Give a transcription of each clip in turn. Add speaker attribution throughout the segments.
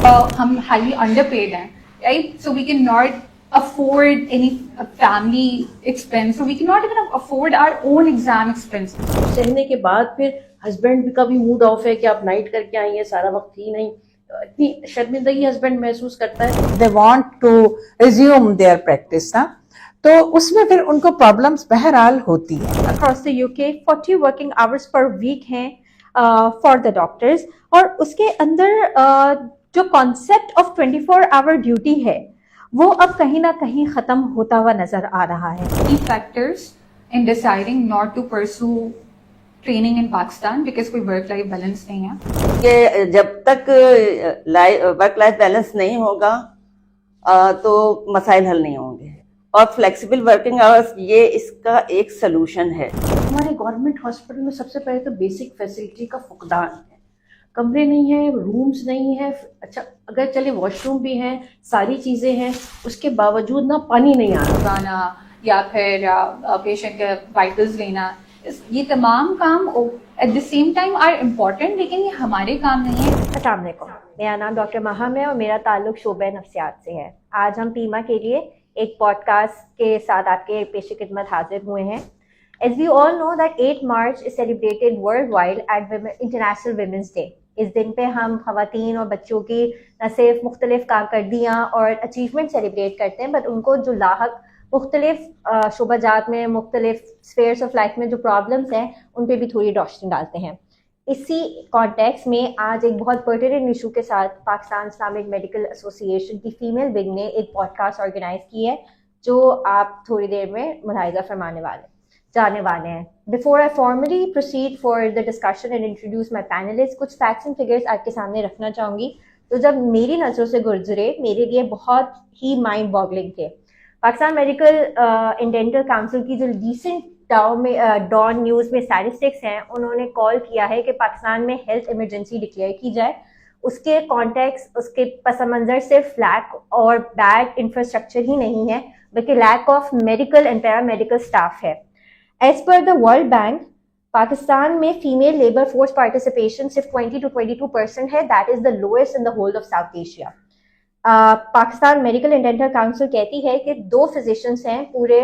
Speaker 1: हम highly underpaid हैं, right? So we cannot afford any family expense. So we cannot even afford our own exam expense.
Speaker 2: सहने के बाद फिर husband का भी मूड ऑफ है कि आप नाइट करके आई हैं, सारा वक्त ही नहीं, इतनी शर्मिंदगी हस्बैंड महसूस करता है।
Speaker 3: They want to resume their practice ना, तो उसमें फिर उनको प्रॉब्लम्स बहरहाल होती है।
Speaker 4: Across the UK 40 working hours per week हैं फॉर द डॉक्टर्स, और उसके अंदर जो कॉन्सेप्ट ऑफ 24 आवर ड्यूटी है वो अब कहीं ना कहीं खत्म होता हुआ नजर आ रहा है।
Speaker 1: Key factors in deciding not to pursue training in Pakistan because कोई वर्क लाइफ बैलेंस नहीं है।
Speaker 5: कि जब तक वर्क लाइफ बैलेंस नहीं होगा तो मसाइल हल नहीं होंगे, और फ्लेक्सिबल वर्किंग आवर्स ये इसका एक सलूशन है।
Speaker 2: हमारे गवर्नमेंट हॉस्पिटल में सबसे पहले तो बेसिक फैसिलिटी का फुकदान है, कमरे नहीं है, रूम्स नहीं है, अच्छा अगर चले वॉशरूम भी हैं, सारी चीज़ें हैं, उसके बावजूद ना पानी नहीं आ रहा
Speaker 1: गाना या फिर पेशेंट के वाइटल्स लेना, ये तमाम काम at the same time are important, लेकिन ये हमारे काम नहीं है।
Speaker 4: अस्सलाम वालेकुम, मेरा नाम डॉक्टर महम है और मेरा ताल्लुक शोबे नफ्सियात से है। आज हम पीमा के लिए एक पॉडकास्ट के साथ आपके पेश खिदमत हाजिर हुए हैं। As we all know that 8 March is celebrated worldwide at International Women's Day। इस दिन पे हम ख़वातीन और बच्चों की न सिर्फ मुख्तलिफ कारकर्दियाँ और अचीवमेंट सेलिब्रेट करते हैं, बट उनको जो लाहक मुख्तलिफ शोबाजात में, मुख्तलिफ स्फेयर्स ऑफ लाइफ में जो प्रॉब्लम्स हैं उन पर भी थोड़ी रोशनी डालते हैं। इसी कॉन्टेक्स्ट में आज एक बहुत पर्टिनेंट इशू के साथ पाकिस्तान इस्लामिक मेडिकल एसोसिएशन की फीमेल विंग ने एक पॉडकास्ट ऑर्गेनाइज की है, जो आप थोड़ी देर में मुलाहिजा फरमाने जाने वाले हैं। Before I formally proceed for the discussion and introduce my panelist, कुछ फैक्ट्स एंड फिगर्स आपके सामने रखना चाहूँगी तो जब मेरी नज़रों से गुजरे मेरे लिए बहुत ही माइंड बॉगलिंग थे। Pakistan medical and dental council की जो रिसेंट डॉन न्यूज़ में स्टैटिस्टिक्स हैं, उन्होंने कॉल किया है कि पाकिस्तान में हेल्थ इमरजेंसी डिक्लेयर की जाए। उसके कॉन्टेक्स्ट, उसके पस मंज़र सिर्फ लैक और बैड इंफ्रास्ट्रक्चर ही नहीं है, बल्कि lack of medical and paramedical staff है। As per the World Bank, Pakistan में फीमेल लेबर फोर्स पार्टिसिपेशन सिर्फ 20 to 22% है। That is the lowest in the whole of South Asia. Pakistan medical and dental council कहती है कि 2 फिजिशियंस हैं पूरे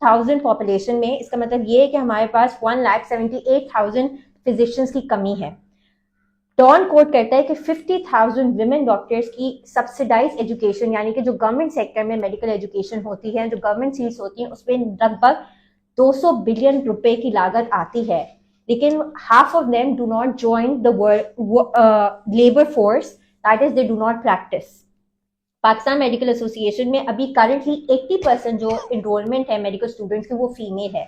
Speaker 4: 1000 population में। इसका मतलब ये है कि हमारे पास 1,78,000 फिजिशियंस की कमी है। डॉन कोट करता है कि 50,000 विमेन डॉक्टर्स की सब्सिडाइज एजुकेशन, यानी कि जो गवर्नमेंट सेक्टर में मेडिकल एजुकेशन होती है, जो गवर्नमेंट सीट्स होती हैं, उसमें लगभग 200 बिलियन रुपए की लागत आती है, लेकिन half of them do not join the labour force, that is they do not practice. Pakistan medical association में अभी करंटली 80% जो इनरोलमेंट है मेडिकल स्टूडेंट्स की वो फीमेल है,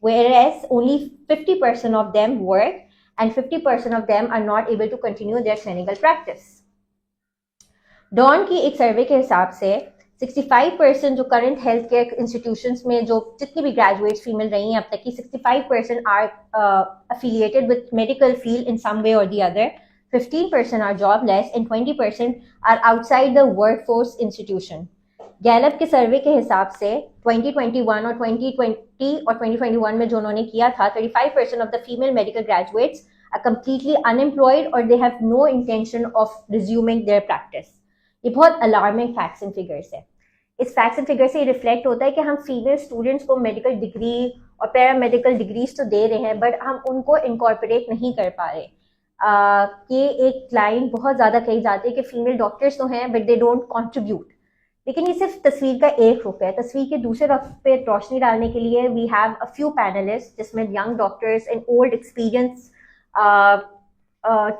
Speaker 4: whereas only 50% of them work and 50% of them are not able to continue their clinical practice। Dawn की एक सर्वे के हिसाब से 65% जो करंट हेल्थ केयर इंस्टीट्यूशंस में जो जितनी भी ग्रेजुएट्स फीमेल रही हैं अब तक की, 65% are affiliated with medical field in some way or the other, 15% are jobless and 20% are outside the workforce institution। Gallup के सर्वे के हिसाब से 2021 और 2020 और 2021 में जो उन्होंने किया था, 35% of the female medical graduates are completely unemployed or they have no intention of resuming their practice। ये बहुत अलार्मिंग फैक्ट्स एंड फिगर्स है। इस फैक्ट्स एंड फिगर से ये रिफ्लेक्ट होता है कि हम फीमेल स्टूडेंट्स को मेडिकल डिग्री और पैरामेडिकल डिग्रीज तो दे रहे हैं, बट हम उनको इनकॉर्पोरेट नहीं कर पा रहे। ये एक लाइन बहुत ज़्यादा कही जाती है कि फीमेल डॉक्टर्स तो हैं बट दे डोंट कॉन्ट्रीब्यूट, लेकिन ये सिर्फ तस्वीर का एक रुख है। तस्वीर के दूसरे रुख पे रोशनी डालने के लिए we have a few panelist, जिसमें young doctors and old experience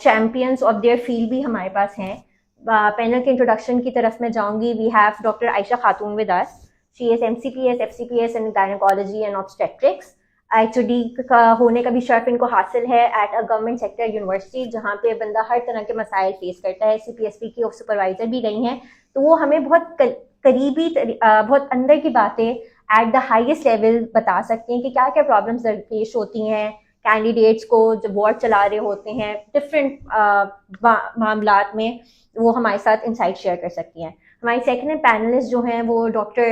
Speaker 4: champions of their field भी हमारे पास हैं। पैनल के इंट्रोडक्शन की तरफ मैं जाऊंगी। We have doctor Ayesha Khatoon with us. She is MCPS, FCPS in gynaecology and obstetrics. HOD का होने का भी शर्फ इनको हासिल है at a government sector university, जहाँ पे बंदा हर तरह के मसाइल फेस करता है। CPSP की सुपरवाइजर भी रही हैं, तो वो हमें बहुत करीबी बहुत अंदर की बातें एट द हाईएस्ट लेवल बता सकती हैं कि क्या क्या प्रॉब्लम्स दरपेश होती हैं कैंडिडेट्स को जब वार्ड चला रहे होते हैं डिफरेंट मामलात में। वो हमारे साथ इंसाइट शेयर कर सकती हैं। हमारी सेकंड पैनलिस्ट जो हैं वो डॉक्टर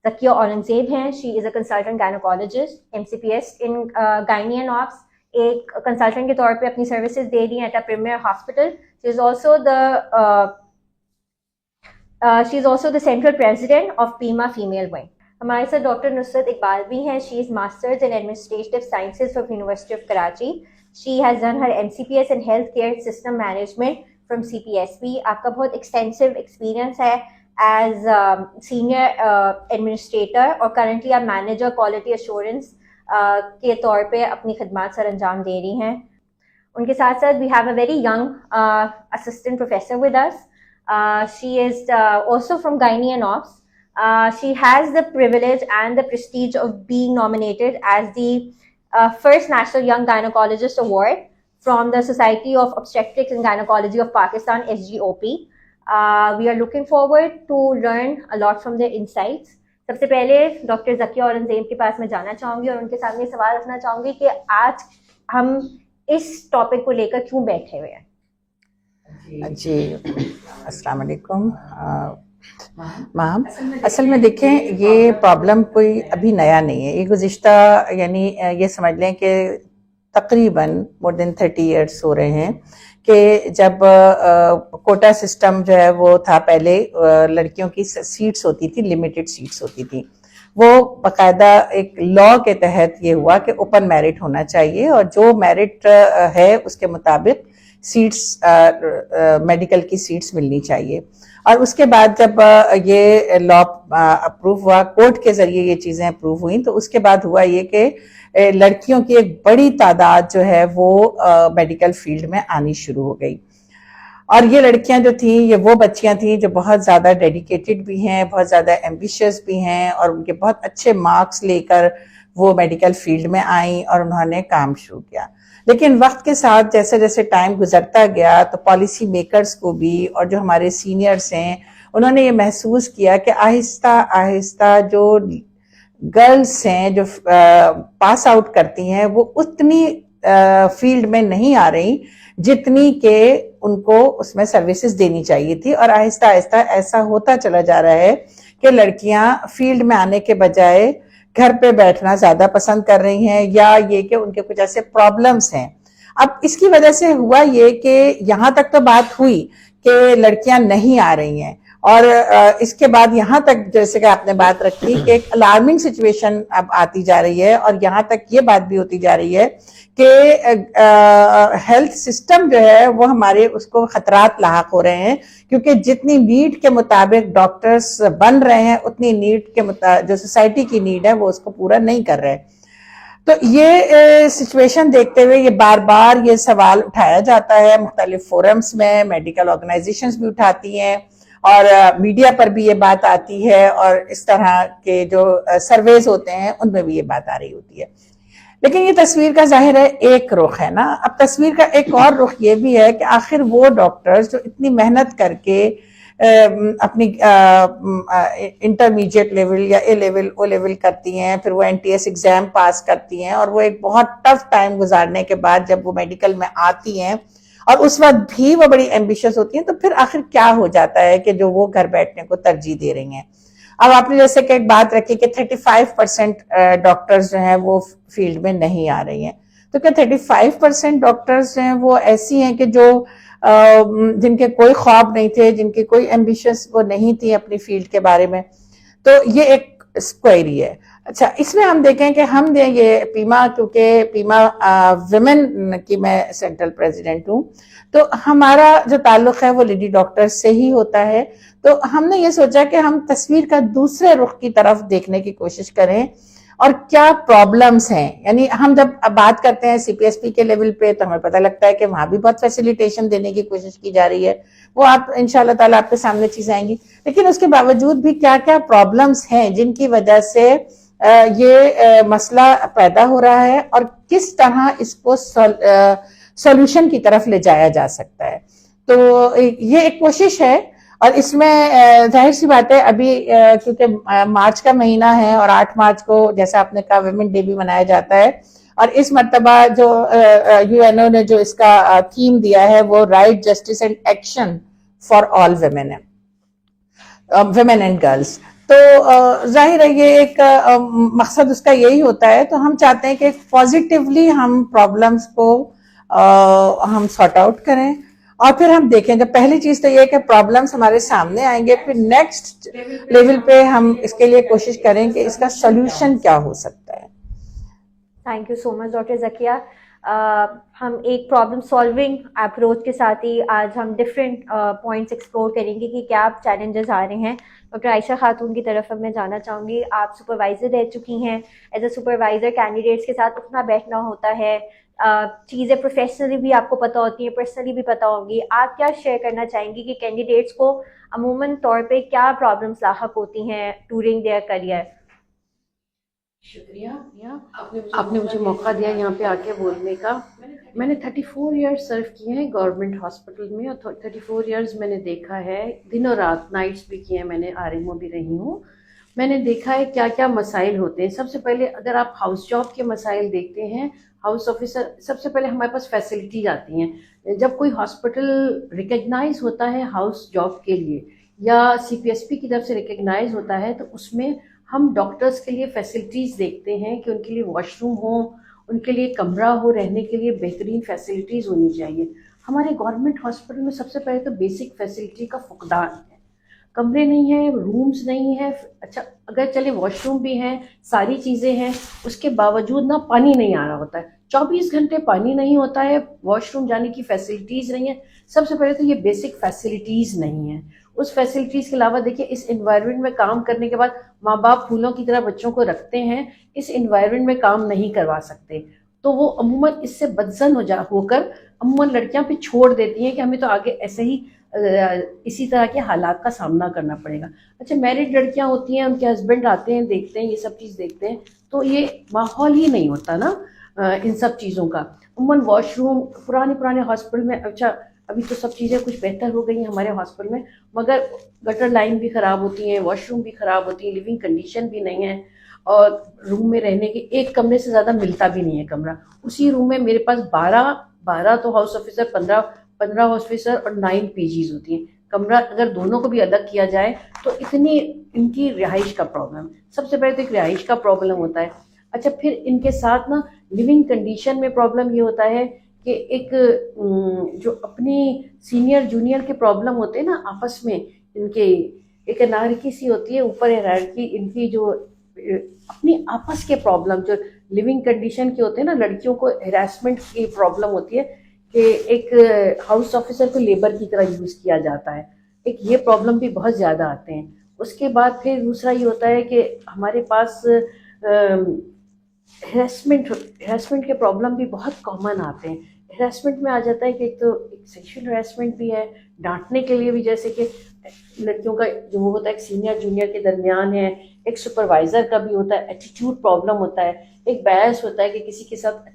Speaker 4: तकिया औरंगजेब हैं। She is a consultant gynaecologist, MCPS in gynae and ops. एक कंसल्टेंट के तौर पे अपनी सर्विसेज दे रही हैं at a premier hospital She is also the central president of PIMA Female Wing. हमारे साथ डॉक्टर नुसरत इकबाल भी हैं. She is masters in administrative sciences from university of Karachi. She has done her MCPS in health care system management from CPSB. आपका बहुत extensive experience है as senior administrator और currently आप manager quality assurance के तौर पे अपनी खदमात सर अंजाम दे रही हैं. उनके साथ साथ we have a very young assistant professor with us. She is also from Gynae and Obs. She has the privilege and the prestige of being nominated as the first National Young Gynecologist Award from the Society of Obstetrics and Gynecology of Pakistan, SGOP. We are looking forward to learn a lot from their insights. सबसे पहले doctor Zakia Aurangzeb के पास मैं जाना चाहूँगी और उनके सामने सवाल रखना चाहूँगी कि आज हम इस टॉपिक को लेकर क्यों बैठे हुए हैं.
Speaker 3: जी अस्सलाम वालेकुम मैम. असल में देखें, ये प्रॉब्लम कोई अभी नया नहीं है. ये गुज़िश्ता यानी ये समझ लें कि तकरीबन मोर देन 30 इयर्स हो रहे हैं कि जब कोटा सिस्टम जो है वो था, पहले लड़कियों की सीट्स होती थी, लिमिटेड सीट्स होती थी. वो बाकायदा एक लॉ के तहत ये हुआ कि ओपन मेरिट होना चाहिए और जो मेरिट है उसके मुताबिक सीट्स मेडिकल की सीट्स मिलनी चाहिए. और उसके बाद जब ये लॉ अप्रूव हुआ, कोर्ट के जरिए ये चीज़ें अप्रूव हुई, तो उसके बाद हुआ ये कि लड़कियों की एक बड़ी तादाद जो है वो मेडिकल फील्ड में आनी शुरू हो गई. और ये लड़कियां जो थी, ये वो बच्चियां थी जो बहुत ज़्यादा डेडिकेटेड भी हैं, बहुत ज़्यादा एम्बिशियस भी हैं और उनके बहुत अच्छे मार्क्स लेकर वो मेडिकल फील्ड में आई और उन्होंने काम शुरू किया. लेकिन वक्त के साथ जैसे जैसे टाइम गुजरता गया तो पॉलिसी मेकर्स को भी और जो हमारे सीनियर्स हैं उन्होंने ये महसूस किया कि आहिस्ता आहिस्ता जो गर्ल्स हैं जो पास आउट करती हैं वो उतनी फील्ड में नहीं आ रही जितनी के उनको उसमें सर्विसेज देनी चाहिए थी. और आहिस्ता आहिस्ता ऐसा होता चला जा रहा है कि लड़कियां फील्ड में आने के बजाय घर पे बैठना ज्यादा पसंद कर रही हैं, या ये कि उनके कुछ ऐसे प्रॉब्लम्स हैं. अब इसकी वजह से हुआ ये कि यहाँ तक तो बात हुई कि लड़कियां नहीं आ रही हैं और इसके बाद यहाँ तक जैसे कि आपने बात रखी कि एक अलार्मिंग सिचुएशन अब आती जा रही है और यहाँ तक ये बात भी होती जा रही है कि हेल्थ सिस्टम जो है वो हमारे उसको खतरात लाहक हो रहे हैं, क्योंकि जितनी नीड के मुताबिक डॉक्टर्स बन रहे हैं उतनी नीड के जो सोसाइटी की नीड है वो उसको पूरा नहीं कर रहे. तो ये सिचुएशन देखते हुए ये बार बार ये सवाल उठाया जाता है मुख्तलिफ फोरम्स में, मेडिकल ऑर्गेनाइजेशंस भी उठाती हैं और मीडिया पर भी ये बात आती है और इस तरह के जो सर्वेज होते हैं उनमें भी ये बात आ रही होती है. लेकिन ये तस्वीर का जाहिर है एक रुख है ना. अब तस्वीर का एक और रुख ये भी है कि आखिर वो डॉक्टर्स जो इतनी मेहनत करके अपनी इंटरमीडिएट लेवल या ए लेवल ओ लेवल करती हैं, फिर वो NTS एग्जाम पास करती हैं और वो एक बहुत टफ टाइम गुजारने के बाद जब वो मेडिकल में आती हैं और उस वक्त भी वो बड़ी एम्बिशियस होती हैं, तो फिर आखिर क्या हो जाता है कि जो वो घर बैठने को तरजीह दे रही हैं. अब आपने जैसे कि एक बात रखी कि 35% डॉक्टर्स जो हैं वो फील्ड में नहीं आ रही हैं, तो क्या 35% डॉक्टर्स जो हैं वो ऐसी हैं कि जो जिनके कोई ख्वाब नहीं थे, जिनके कोई एम्बिशंस वो नहीं थी अपनी फील्ड के बारे में? तो ये एक क्वेरी है. अच्छा, इसमें हम देखें कि हम दें ये पीमा, क्योंकि पीमा विमेन की मैं सेंट्रल प्रेसिडेंट हूँ, तो हमारा जो ताल्लुक है वो लेडी डॉक्टर से ही होता है. तो हमने ये सोचा कि हम तस्वीर का दूसरे रुख की तरफ देखने की कोशिश करें और क्या प्रॉब्लम्स हैं. यानी हम जब बात करते हैं CPSP के लेवल पे तो हमें पता लगता है कि वहां भी बहुत फैसिलिटेशन देने की कोशिश की जा रही है, वो आप इंशाल्लाह ताला आपके सामने चीजें आएंगी. लेकिन उसके बावजूद भी क्या क्या प्रॉब्लम्स हैं जिनकी वजह से ये मसला पैदा हो रहा है और किस तरह इसको सॉल्यूशन की तरफ ले जाया जा सकता है. तो ये एक कोशिश है और इसमें जाहिर सी बात है अभी क्योंकि मार्च का महीना है और 8 मार्च को जैसा आपने कहा वुमेन डे भी मनाया जाता है और इस मर्तबा जो UNO ने जो इसका थीम दिया है वो right, justice and action for all women and girls. तो जाहिर है ये एक मकसद उसका यही होता है. तो हम चाहते हैं कि पॉजिटिवली हम प्रॉब्लम्स को हम सॉर्ट आउट करें और फिर हम देखें। जब पहली चीज तो ये है कि प्रॉब्लम्स हमारे सामने आएंगे, फिर नेक्स्ट लेवल पे हम इसके लिए कोशिश करें कि इसका सोल्यूशन क्या हो सकता है।
Speaker 4: Thank you so much doctor Zakia. हम एक प्रॉब्लम सॉल्विंग अप्रोच के साथ ही आज हम डिफरेंट पॉइंट्स एक्सप्लोर करेंगे कि क्या चैलेंजेस आ रहे हैं। डॉक्टर आयशा खातून की तरफ अब मैं जाना चाहूँगी। आप सुपरवाइज़र रह चुकी हैं। एज ए सुपरवाइज़र कैंडिडेट्स के साथ उठना बैठना होता है, चीज़ें प्रोफेशनली भी आपको पता होती हैं, पर्सनली भी पता होंगी। आप क्या शेयर करना चाहेंगी कि कैंडिडेट्स को अमूमन तौर पे क्या प्रॉब्लम्स लाहक होती हैं ड्यूरिंग देयर करियर?
Speaker 2: शुक्रिया आपने मुझे मौका दिया यहाँ पे आके बोलने का। मैंने 34 इयर्स सर्व किए हैं गवर्नमेंट हॉस्पिटल में, और 34 इयर्स मैंने देखा है, दिन और रात नाइट्स भी किए हैं मैंने, आरएमओ भी रही हूँ। मैंने देखा है क्या क्या मसाइल होते हैं। सबसे पहले अगर आप हाउस जॉब के मसाइल देखते हैं, हाउस ऑफिसर, सबसे पहले हमारे पास फैसिलिटीज आती हैं। जब कोई हॉस्पिटल रिकग्नाइज होता है हाउस जॉब के लिए या सीपीएसपी की तरफ से रिकग्नाइज होता है, तो उसमें हम डॉक्टर्स के लिए फैसिलिटीज़ देखते हैं कि उनके लिए वॉशरूम हो, उनके लिए कमरा हो, रहने के लिए बेहतरीन फैसिलिटीज़ होनी चाहिए। हमारे गवर्नमेंट हॉस्पिटल में सबसे पहले तो बेसिक फैसिलिटी का फुकदान है। कमरे नहीं है, रूम्स नहीं है, अच्छा अगर चले वॉशरूम भी हैं, सारी चीज़ें हैं, उसके बावजूद ना पानी नहीं आ रहा होता है। 24 घंटे पानी नहीं होता है, वॉशरूम जाने की फैसिलिटीज़ नहीं है। सबसे पहले तो ये बेसिक फैसिलिटीज़ नहीं है। उस फैसिलिटीज़ के अलावा देखिए, इस इन्वायरमेंट में काम करने के बाद माँ बाप फूलों की तरह बच्चों को रखते हैं, इस इन्वायरमेंट में काम नहीं करवा सकते, तो वो अमूमन इससे बदजन होकर अमूमन लड़कियां पे छोड़ देती हैं कि हमें तो आगे ऐसे ही इसी तरह के हालात का सामना करना पड़ेगा। अच्छा, मैरिड लड़कियां होती हैं, उनके हस्बैंड आते हैं, देखते हैं, ये सब चीज़ देखते हैं, तो ये माहौल ही नहीं होता ना इन सब चीज़ों का। अमूमन वॉशरूम पुराने हॉस्पिटल में, अच्छा अभी तो सब चीज़ें कुछ बेहतर हो गई हैं हमारे हॉस्पिटल में, मगर गटर लाइन भी ख़राब होती हैं, वॉशरूम भी ख़राब होती है, लिविंग कंडीशन भी नहीं है, और रूम में रहने के एक कमरे से ज़्यादा मिलता भी नहीं है कमरा। उसी रूम में मेरे पास 12 तो हाउस ऑफिसर, 15 ऑफिसर और 9 पीजीज होती हैं। कमरा अगर दोनों को भी अलग किया जाए तो इतनी इनकी रिहाइश का प्रॉब्लम, सबसे पहले तो एक रिहाइश का प्रॉब्लम होता है। अच्छा, फिर इनके साथ ना लिविंग कंडीशन में प्रॉब्लम ये होता है कि एक जो अपनी सीनियर जूनियर के प्रॉब्लम होते हैं ना आपस में, इनके एक अनारकी सी होती है, ऊपर हायरार्की, इनकी जो अपनी आपस के प्रॉब्लम जो लिविंग कंडीशन के होते हैं ना, लड़कियों को हैरेसमेंट की प्रॉब्लम होती है कि एक हाउस ऑफिसर को लेबर की तरह यूज़ किया जाता है, एक ये प्रॉब्लम भी बहुत ज़्यादा आते हैं। उसके बाद फिर दूसरा ये होता है कि हमारे पास हैरेसमेंट के प्रॉब्लम भी बहुत कॉमन आते हैं। हैरेसमेंट में आ जाता है कि एक तो एक सेक्शुअल हैरेसमेंट भी है, डांटने के लिए भी, जैसे कि लड़कियों का जो वो होता है एक सीनियर जूनियर के दरमियान है, एक सुपरवाइज़र का भी होता है, एटीट्यूड प्रॉब्लम होता है, एक बायस होता है कि किसी के साथ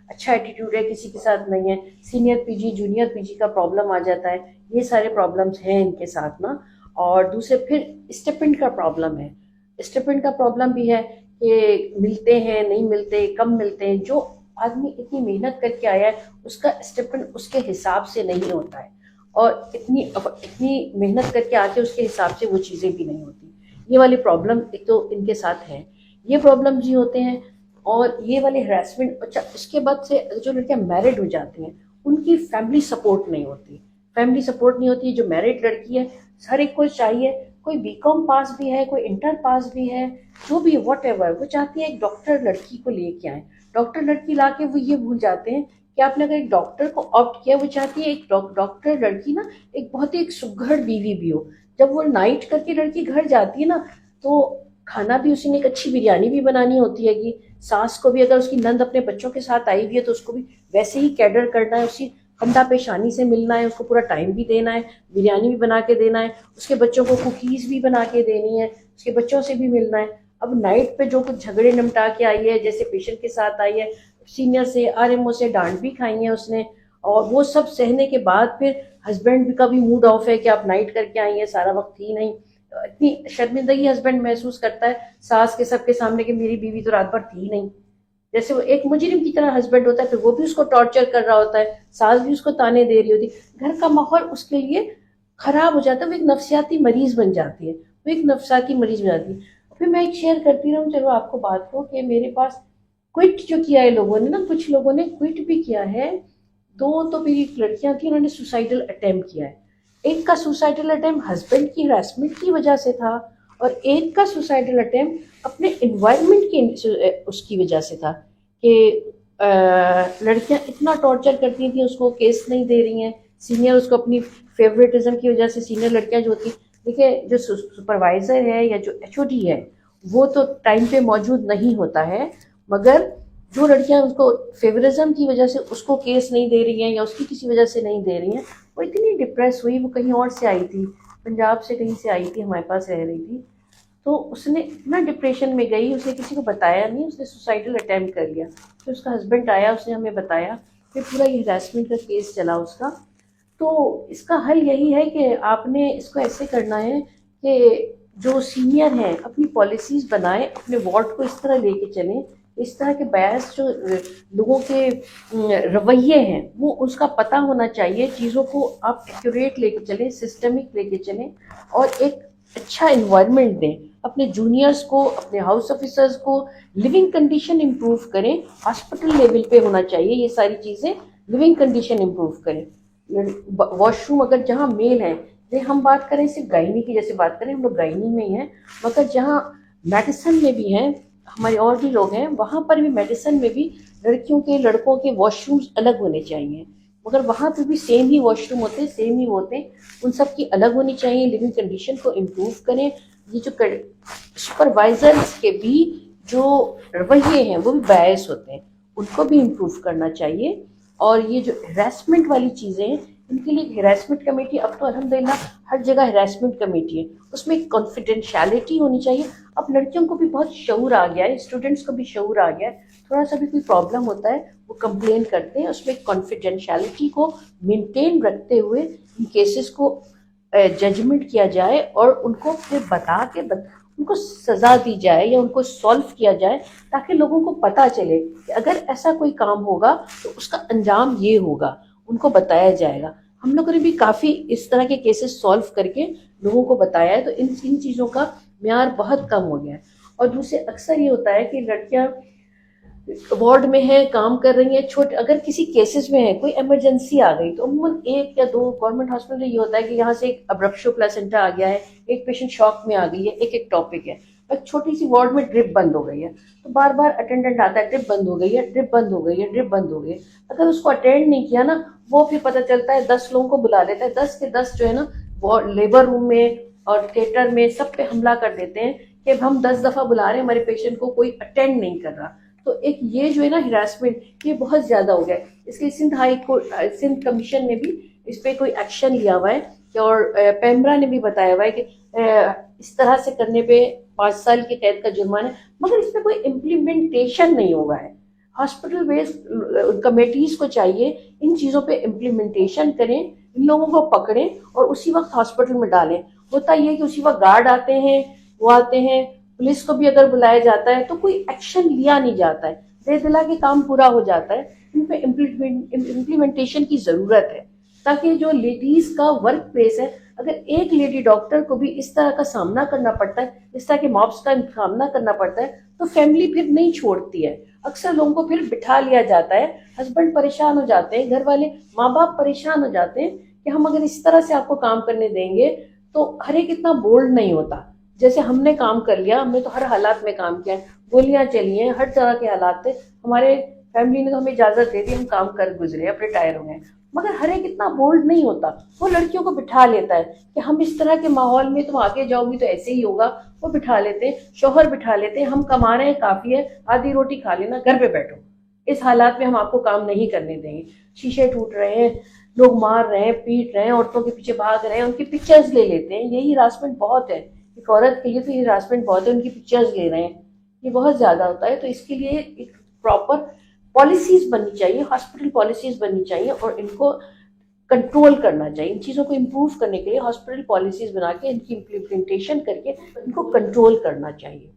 Speaker 2: अच्छा एटीट्यूड है, किसी के साथ नहीं है, सीनियर पीजी जूनियर पीजी का प्रॉब्लम आ जाता है। ये सारे प्रॉब्लम्स हैं इनके साथ ना। और दूसरे फिर स्टिपेंड का प्रॉब्लम है, स्टिपेंड का प्रॉब्लम भी है कि मिलते हैं, नहीं मिलते, कम मिलते हैं। जो आदमी इतनी मेहनत करके आया है उसका स्टिपेंड उसके हिसाब से नहीं होता है, और इतनी मेहनत करके आके उसके हिसाब से वो चीज़ें भी नहीं होती। ये वाली प्रॉब्लम एक तो इनके साथ है, ये प्रॉब्लम जी होते हैं। और ये वाले हरासमेंट, अच्छा इसके बाद से जो लड़कियां मैरिड हो जाती हैं उनकी फैमिली सपोर्ट नहीं होती। जो मैरिड लड़की है, हर एक को चाहिए, कोई बीकॉम पास भी है, कोई इंटर पास भी है, जो भी व्हाटएवर, वो चाहती है एक डॉक्टर लड़की को लेके आए। डॉक्टर लड़की लाके वो ये भूल जाते हैं कि आपने अगर एक डॉक्टर को ऑप्ट किया, वो चाहती है एक डॉक्टर लड़की ना एक बहुत ही एक सुघड़ बीवी भी हो। जब वो नाइट करके लड़की घर जाती है ना, तो खाना भी उसी ने एक अच्छी बिरयानी भी बनानी होती है कि सास को भी, अगर उसकी नंद अपने बच्चों के साथ आई हुई है तो उसको भी वैसे ही कैडर करना है, उसकी खंदा पेशानी से मिलना है, उसको पूरा टाइम भी देना है, बिरयानी भी बना के देना है, उसके बच्चों को कुकीज़ भी बना के देनी है, उसके बच्चों से भी मिलना है। अब नाइट पे जो कुछ झगड़े निपटा के आई है, जैसे पेशेंट के साथ आई है, सीनियर से आरएमओ से डांट भी खाई है उसने, और वो सब सहने के बाद फिर हस्बैंड का भी मूड ऑफ है कि आप नाइट करके आई हैं, सारा वक्त थी नहीं। इतनी शर्मिंदगी हस्बैंड महसूस करता है सास के सबके सामने कि मेरी बीवी तो रात भर थी नहीं, जैसे वो एक मुजरिम की तरह हस्बैंड होता है। फिर वो भी उसको टॉर्चर कर रहा होता है, सास भी उसको ताने दे रही होती, घर का माहौल उसके लिए खराब हो जाता है। वो एक नफ्सियाती मरीज बन जाती है, फिर मैं एक शेयर करती रहूँ, चलो आपको बात हो कि मेरे पास क्विट जो किया है लोगों ने ना, कुछ लोगों ने क्विट भी किया है दो तो मेरी लड़कियां थी, उन्होंने सुसाइडल अटेम्प्ट किया है। एक का सुसाइडल अटेम्प्ट हस्बैंड की हरासमेंट की वजह से था, और एक का सुसाइडल अटेम्प्ट अपने इन्वायरमेंट की उसकी वजह से था कि लड़कियां इतना टॉर्चर करती थी उसको, केस नहीं दे रही हैं, सीनियर उसको अपनी फेवरेटिज्म की वजह से सीनियर लड़कियां जो होती, देखिए जो सुपरवाइजर है या जो एचओडी है वो तो टाइम पे मौजूद नहीं होता है, मगर जो लड़कियां उसको फेवरिज्म की वजह से उसको केस नहीं दे रही हैं या उसकी किसी वजह से नहीं दे रही हैं, वो इतनी डिप्रेस हुई, वो कहीं और से आई थी, पंजाब से कहीं से आई थी, हमारे पास रह रही थी, तो उसने इतना डिप्रेशन में गई, उसने किसी को बताया नहीं, उसने सुसाइडल अटेम्प्ट कर लिया। फिर उसका हस्बैंड आया, उसने हमें बताया, फिर पूरा ये हरासमेंट का केस चला उसका। तो इसका हल यही है कि आपने इसको ऐसे करना है कि जो सीनियर हैं अपनी पॉलिसीज़ बनाएं, अपने वार्ड को इस तरह लेके चलें, इस तरह के बयास जो लोगों के रवैये हैं वो उसका पता होना चाहिए, चीज़ों को आप एक्यूरेट लेके चलें, सिस्टमिक लेके चलें, और एक अच्छा इन्वायरमेंट दें अपने जूनियर्स को, अपने हाउस ऑफिसर्स को, लिविंग कंडीशन इम्प्रूव करें, हॉस्पिटल लेवल पे होना चाहिए ये सारी चीज़ें, लिविंग कंडीशन इम्प्रूव करें। वॉशरूम अगर जहाँ मेल है, हम बात करें सिर्फ गायनी की, जैसे बात करें हम लोग गायनी में ही हैं, मगर जहाँ मेडिसिन में भी हैं, हमारे और भी लोग हैं, वहाँ पर भी मेडिसिन में भी लड़कियों के लड़कों के वॉशरूम्स अलग होने चाहिए, मगर वहाँ पे भी सेम ही वॉशरूम होते हैं, सेम ही होते हैं, उन सब की अलग होनी चाहिए। लिविंग कंडीशन को इम्प्रूव करें। ये जो सुपरवाइजर्स के भी जो रवैये हैं वो भी बायस होते हैं, उनको भी इम्प्रूव करना चाहिए। और ये जो हरासमेंट वाली चीज़ें हैं, इनके लिए हरासमेंट कमेटी, अब तो अल्हम्दुलिल्लाह हर जगह हरासमेंट कमेटी है, उसमें कॉन्फिडेंशियलिटी होनी चाहिए। अब लड़कियों को भी बहुत शऊर आ गया है, स्टूडेंट्स को भी शऊर आ गया है, थोड़ा सा भी कोई प्रॉब्लम होता है वो कंप्लेन करते हैं, उसमें कॉन्फिडेंशियलिटी को मेंटेन रखते हुए इन केसेस को जजमेंट किया जाए और उनको फिर बता के उनको सज़ा दी जाए या उनको सॉल्व किया जाए, ताकि लोगों को पता चले कि अगर ऐसा कोई काम होगा तो उसका अंजाम ये होगा, उनको बताया जाएगा। हम लोगों ने भी काफ़ी इस तरह के केसेस सॉल्व करके लोगों को बताया है, तो इन चीज़ों का म्यार बहुत कम हो गया है। और दूसरे अक्सर ये होता है कि लड़कियां वार्ड में है, काम कर रही हैं, छोटे अगर किसी केसेस में है, कोई इमरजेंसी आ गई, तो अमूमन एक या दो गवर्नमेंट हॉस्पिटल में ये होता है कि यहाँ से एक अब्रप्शो प्लेसेंटा आ गया है, एक पेशेंट शॉक में आ गई है, एक एक टॉपिक है, एक छोटी सी वार्ड में ड्रिप बंद हो गई है, तो बार बार अटेंडेंट आता है, ड्रिप बंद हो गई है, ड्रिप बंद हो गई है, ड्रिप बंद हो गई है। अगर उसको अटेंड नहीं किया ना, वो फिर पता चलता है 10 लोगों को बुला लेता है, 10 के 10 जो है ना लेबर रूम में और थिएटर में सब पे हमला कर देते हैं कि हम 10 दफा बुला रहे हैं, हमारे पेशेंट को कोई अटेंड नहीं कर रहा। तो एक ये जो है ना हरासमेंट, ये बहुत ज्यादा हो गया है। इसके Sindh high court, Sindh commission ने भी इस पे कोई एक्शन लिया हुआ है, और पेम्ब्रा ने भी बताया हुआ है कि इस तरह से करने पे 5 साल की कैद का जुर्माना, मगर इस पे कोई इम्प्लीमेंटेशन नहीं हुआ है। हॉस्पिटल बेस्ड कमेटीज को चाहिए इन चीज़ों पे इम्प्लीमेंटेशन करें, इन लोगों को पकड़ें और उसी वक्त हॉस्पिटल में डालें। होता ये है कि उसी वक्त गार्ड आते हैं, वो आते हैं, पुलिस को भी अगर बुलाया जाता है तो कोई एक्शन लिया नहीं जाता है, दे दिला के काम पूरा हो जाता है। इन पे इम्प्लीमेंटेशन की ज़रूरत है, ताकि जो लेडीज़ का वर्क प्लेस है, अगर एक लेडी डॉक्टर को भी इस तरह का सामना करना पड़ता है, इस तरह के मॉब्स का सामना करना पड़ता है, तो फैमिली फिर नहीं छोड़ती है। अक्सर लोगों को फिर बिठा लिया जाता है, हस्बैंड परेशान हो जाते हैं, घर वाले माँ बाप परेशान हो जाते हैं कि हम अगर इस तरह से आपको काम करने देंगे, तो हर एक इतना बोल्ड नहीं होता। जैसे हमने काम कर लिया, हमने तो हर हालात में काम किया है, गोलियां चली हैं, हर तरह के हालात थे, हमारे फैमिली ने तो हमें इजाजत दे दी, हम काम कर गुजरे, अब रिटायर हो गए, मगर हर एक इतना बोल्ड नहीं होता। वो लड़कियों को बिठा लेता है कि हम इस तरह के माहौल में तुम आगे जाओगी तो ऐसे ही होगा, वो बिठा लेते हैं, शौहर बिठा लेते हैं, हम कमा रहे हैं काफी है, आधी रोटी खा लेना, घर पे बैठो, इस हालात में हम आपको काम नहीं करने देंगे। शीशे टूट रहे हैं, लोग मार रहे हैं, पीट रहे हैं, औरतों के पीछे भाग रहे हैं, उनकी पिक्चर्स ले लेते हैं। यही हरासमेंट बहुत है, एक औरत के लिए तो ये हरासमेंट बहुत है, उनकी पिक्चर्स ले रहे हैं, ये बहुत ज्यादा होता है। तो इसके लिए एक प्रॉपर पॉलिसीज बननी चाहिए, हॉस्पिटल पॉलिसीज बननी चाहिए, और इनको कंट्रोल करना चाहिए। इन चीज़ों को इम्प्रूव करने के लिए हॉस्पिटल पॉलिसीज बना के इनकी इम्प्लीमेंटेशन करके इनको कंट्रोल करना चाहिए।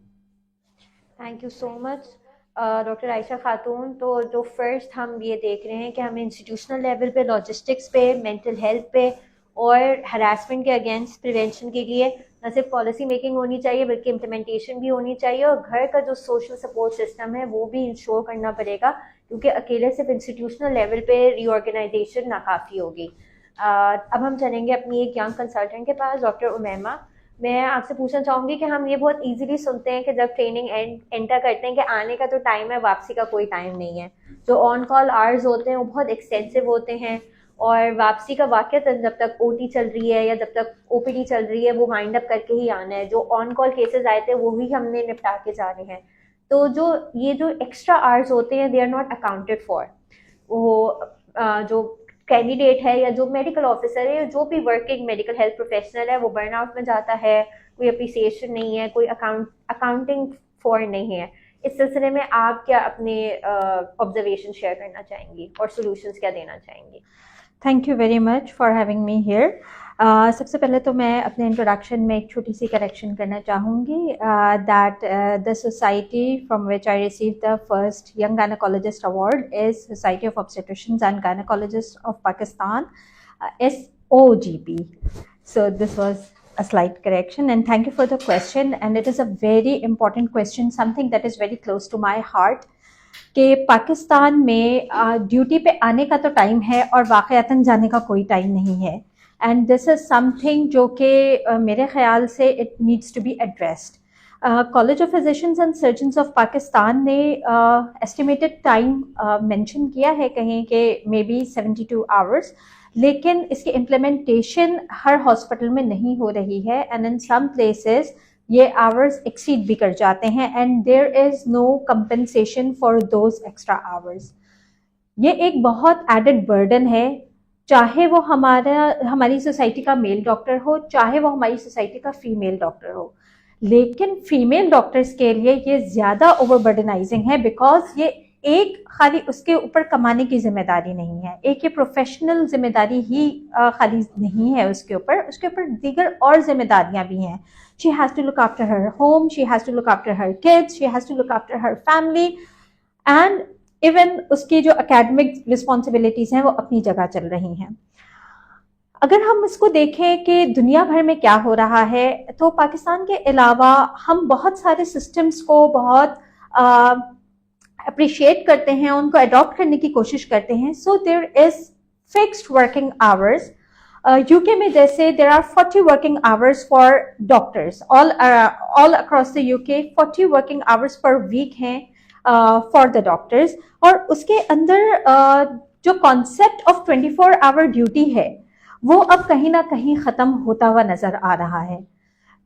Speaker 4: Thank you so much doctor Ayesha खातून। तो जो फर्स्ट हम ये देख रहे हैं कि हमें इंस्टीट्यूशनल लेवल पे, लॉजिस्टिक्स पे, मेंटल हेल्थ पे और हरासमेंट के अगेंस्ट प्रिवेंशन के लिए न सिर्फ पॉलिसी मेकिंग होनी चाहिए बल्कि इम्प्लीमेंटेशन भी होनी चाहिए, और घर का जो सोशल सपोर्ट सिस्टम है वो भी इंश्योर करना पड़ेगा, क्योंकि अकेले सिर्फ इंस्टीट्यूशनल लेवल पे रीऑर्गेनाइजेशन नाकाफ़ी होगी। अब हम चलेंगे अपनी एक यंग कंसल्टेंट के पास, डॉक्टर उमैमा। मैं आपसे पूछना चाहूँगी कि हम ये बहुत इजीली सुनते हैं कि जब ट्रेनिंग एंटर करते हैं कि आने का तो टाइम है, वापसी का कोई टाइम नहीं है। जो ऑन कॉल आवर्स होते हैं वो बहुत एक्सटेंसिव होते हैं, और वापसी का वाक़ई जब तक ओटी चल रही है या जब तक ओपीडी चल रही है वो वाइंड अप करके ही आना है। जो ऑन कॉल केसेस आए थे वो ही हमने निपटा के जाने हैं। तो जो एक्स्ट्रा आवर्स होते हैं they are not accounted for. वो जो कैंडिडेट है या जो मेडिकल ऑफिसर है या जो भी वर्किंग मेडिकल हेल्थ प्रोफेशनल है वो बर्नआउट में जाता है, कोई अप्रिसिएशन नहीं है, कोई अकाउंटिंग फॉर नहीं है। इस सिलसिले में आप क्या अपने ऑब्जर्वेशन शेयर करना चाहेंगी और सॉल्यूशंस क्या देना चाहेंगी?
Speaker 6: Thank you very much for having me here. सबसे पहले तो मैं अपने इंट्रोडक्शन में एक छोटी सी करेक्शन करना चाहूँगी that the society from which I receive the first young gynaecologist award is society of obstetricians and gynaecologist of Pakistan, SOGP. So this was a slight correction, and thank you for the question, and it is a very important question, something that is very close to my heart. कि पाकिस्तान में duty पे आने का तो time है और वाक़यातन जाने का कोई टाइम नहीं है, एंड दिस इज़ समथिंग जो कि मेरे ख्याल से it needs to be addressed. College of physicians and surgeons of Pakistan ने एस्टिमेटेड टाइम मेंशन किया है कहीं कि मे बी 72 आवर्स, लेकिन इसकी इम्प्लीमेंटेशन हर हॉस्पिटल में नहीं हो रही है, एंड इन सम प्लेसेस ये आवर्स एक्सीड भी कर जाते हैं, and there is no compensation for those extra hours. ये एक बहुत एडेड बर्डन है, चाहे वो हमारी सोसाइटी का मेल डॉक्टर हो, चाहे वो हमारी सोसाइटी का फीमेल डॉक्टर हो। लेकिन फीमेल डॉक्टर्स के लिए ये ज़्यादा ओवरबर्डनाइजिंग है, बिकॉज ये एक खाली उसके ऊपर कमाने की जिम्मेदारी नहीं है, एक ये प्रोफेशनल जिम्मेदारी ही खाली नहीं है उसके ऊपर दीगर और जिम्मेदारियां भी हैं। She has to look after her home, she has to look after her kids, she has to look after her family, and even उसकी जो एकेडमिक रिस्पॉन्सिबिलिटीज़ हैं वो अपनी जगह चल रही हैं। अगर हम इसको देखें कि दुनिया भर में क्या हो रहा है, तो पाकिस्तान के अलावा हम बहुत सारे सिस्टम्स को बहुत अप्रिशिएट करते हैं, उनको अडॉप्ट करने की कोशिश करते हैं। So there is fixed working hours. UK में जैसे there are 40 working hours for doctors, all across the UK 40 working hours per week हैं फॉर द डॉक्टर्स। और उसके अंदर जो कॉन्सेप्ट ऑफ 24 आवर ड्यूटी है वो अब कहीं ना कहीं ख़त्म होता हुआ नज़र आ रहा है।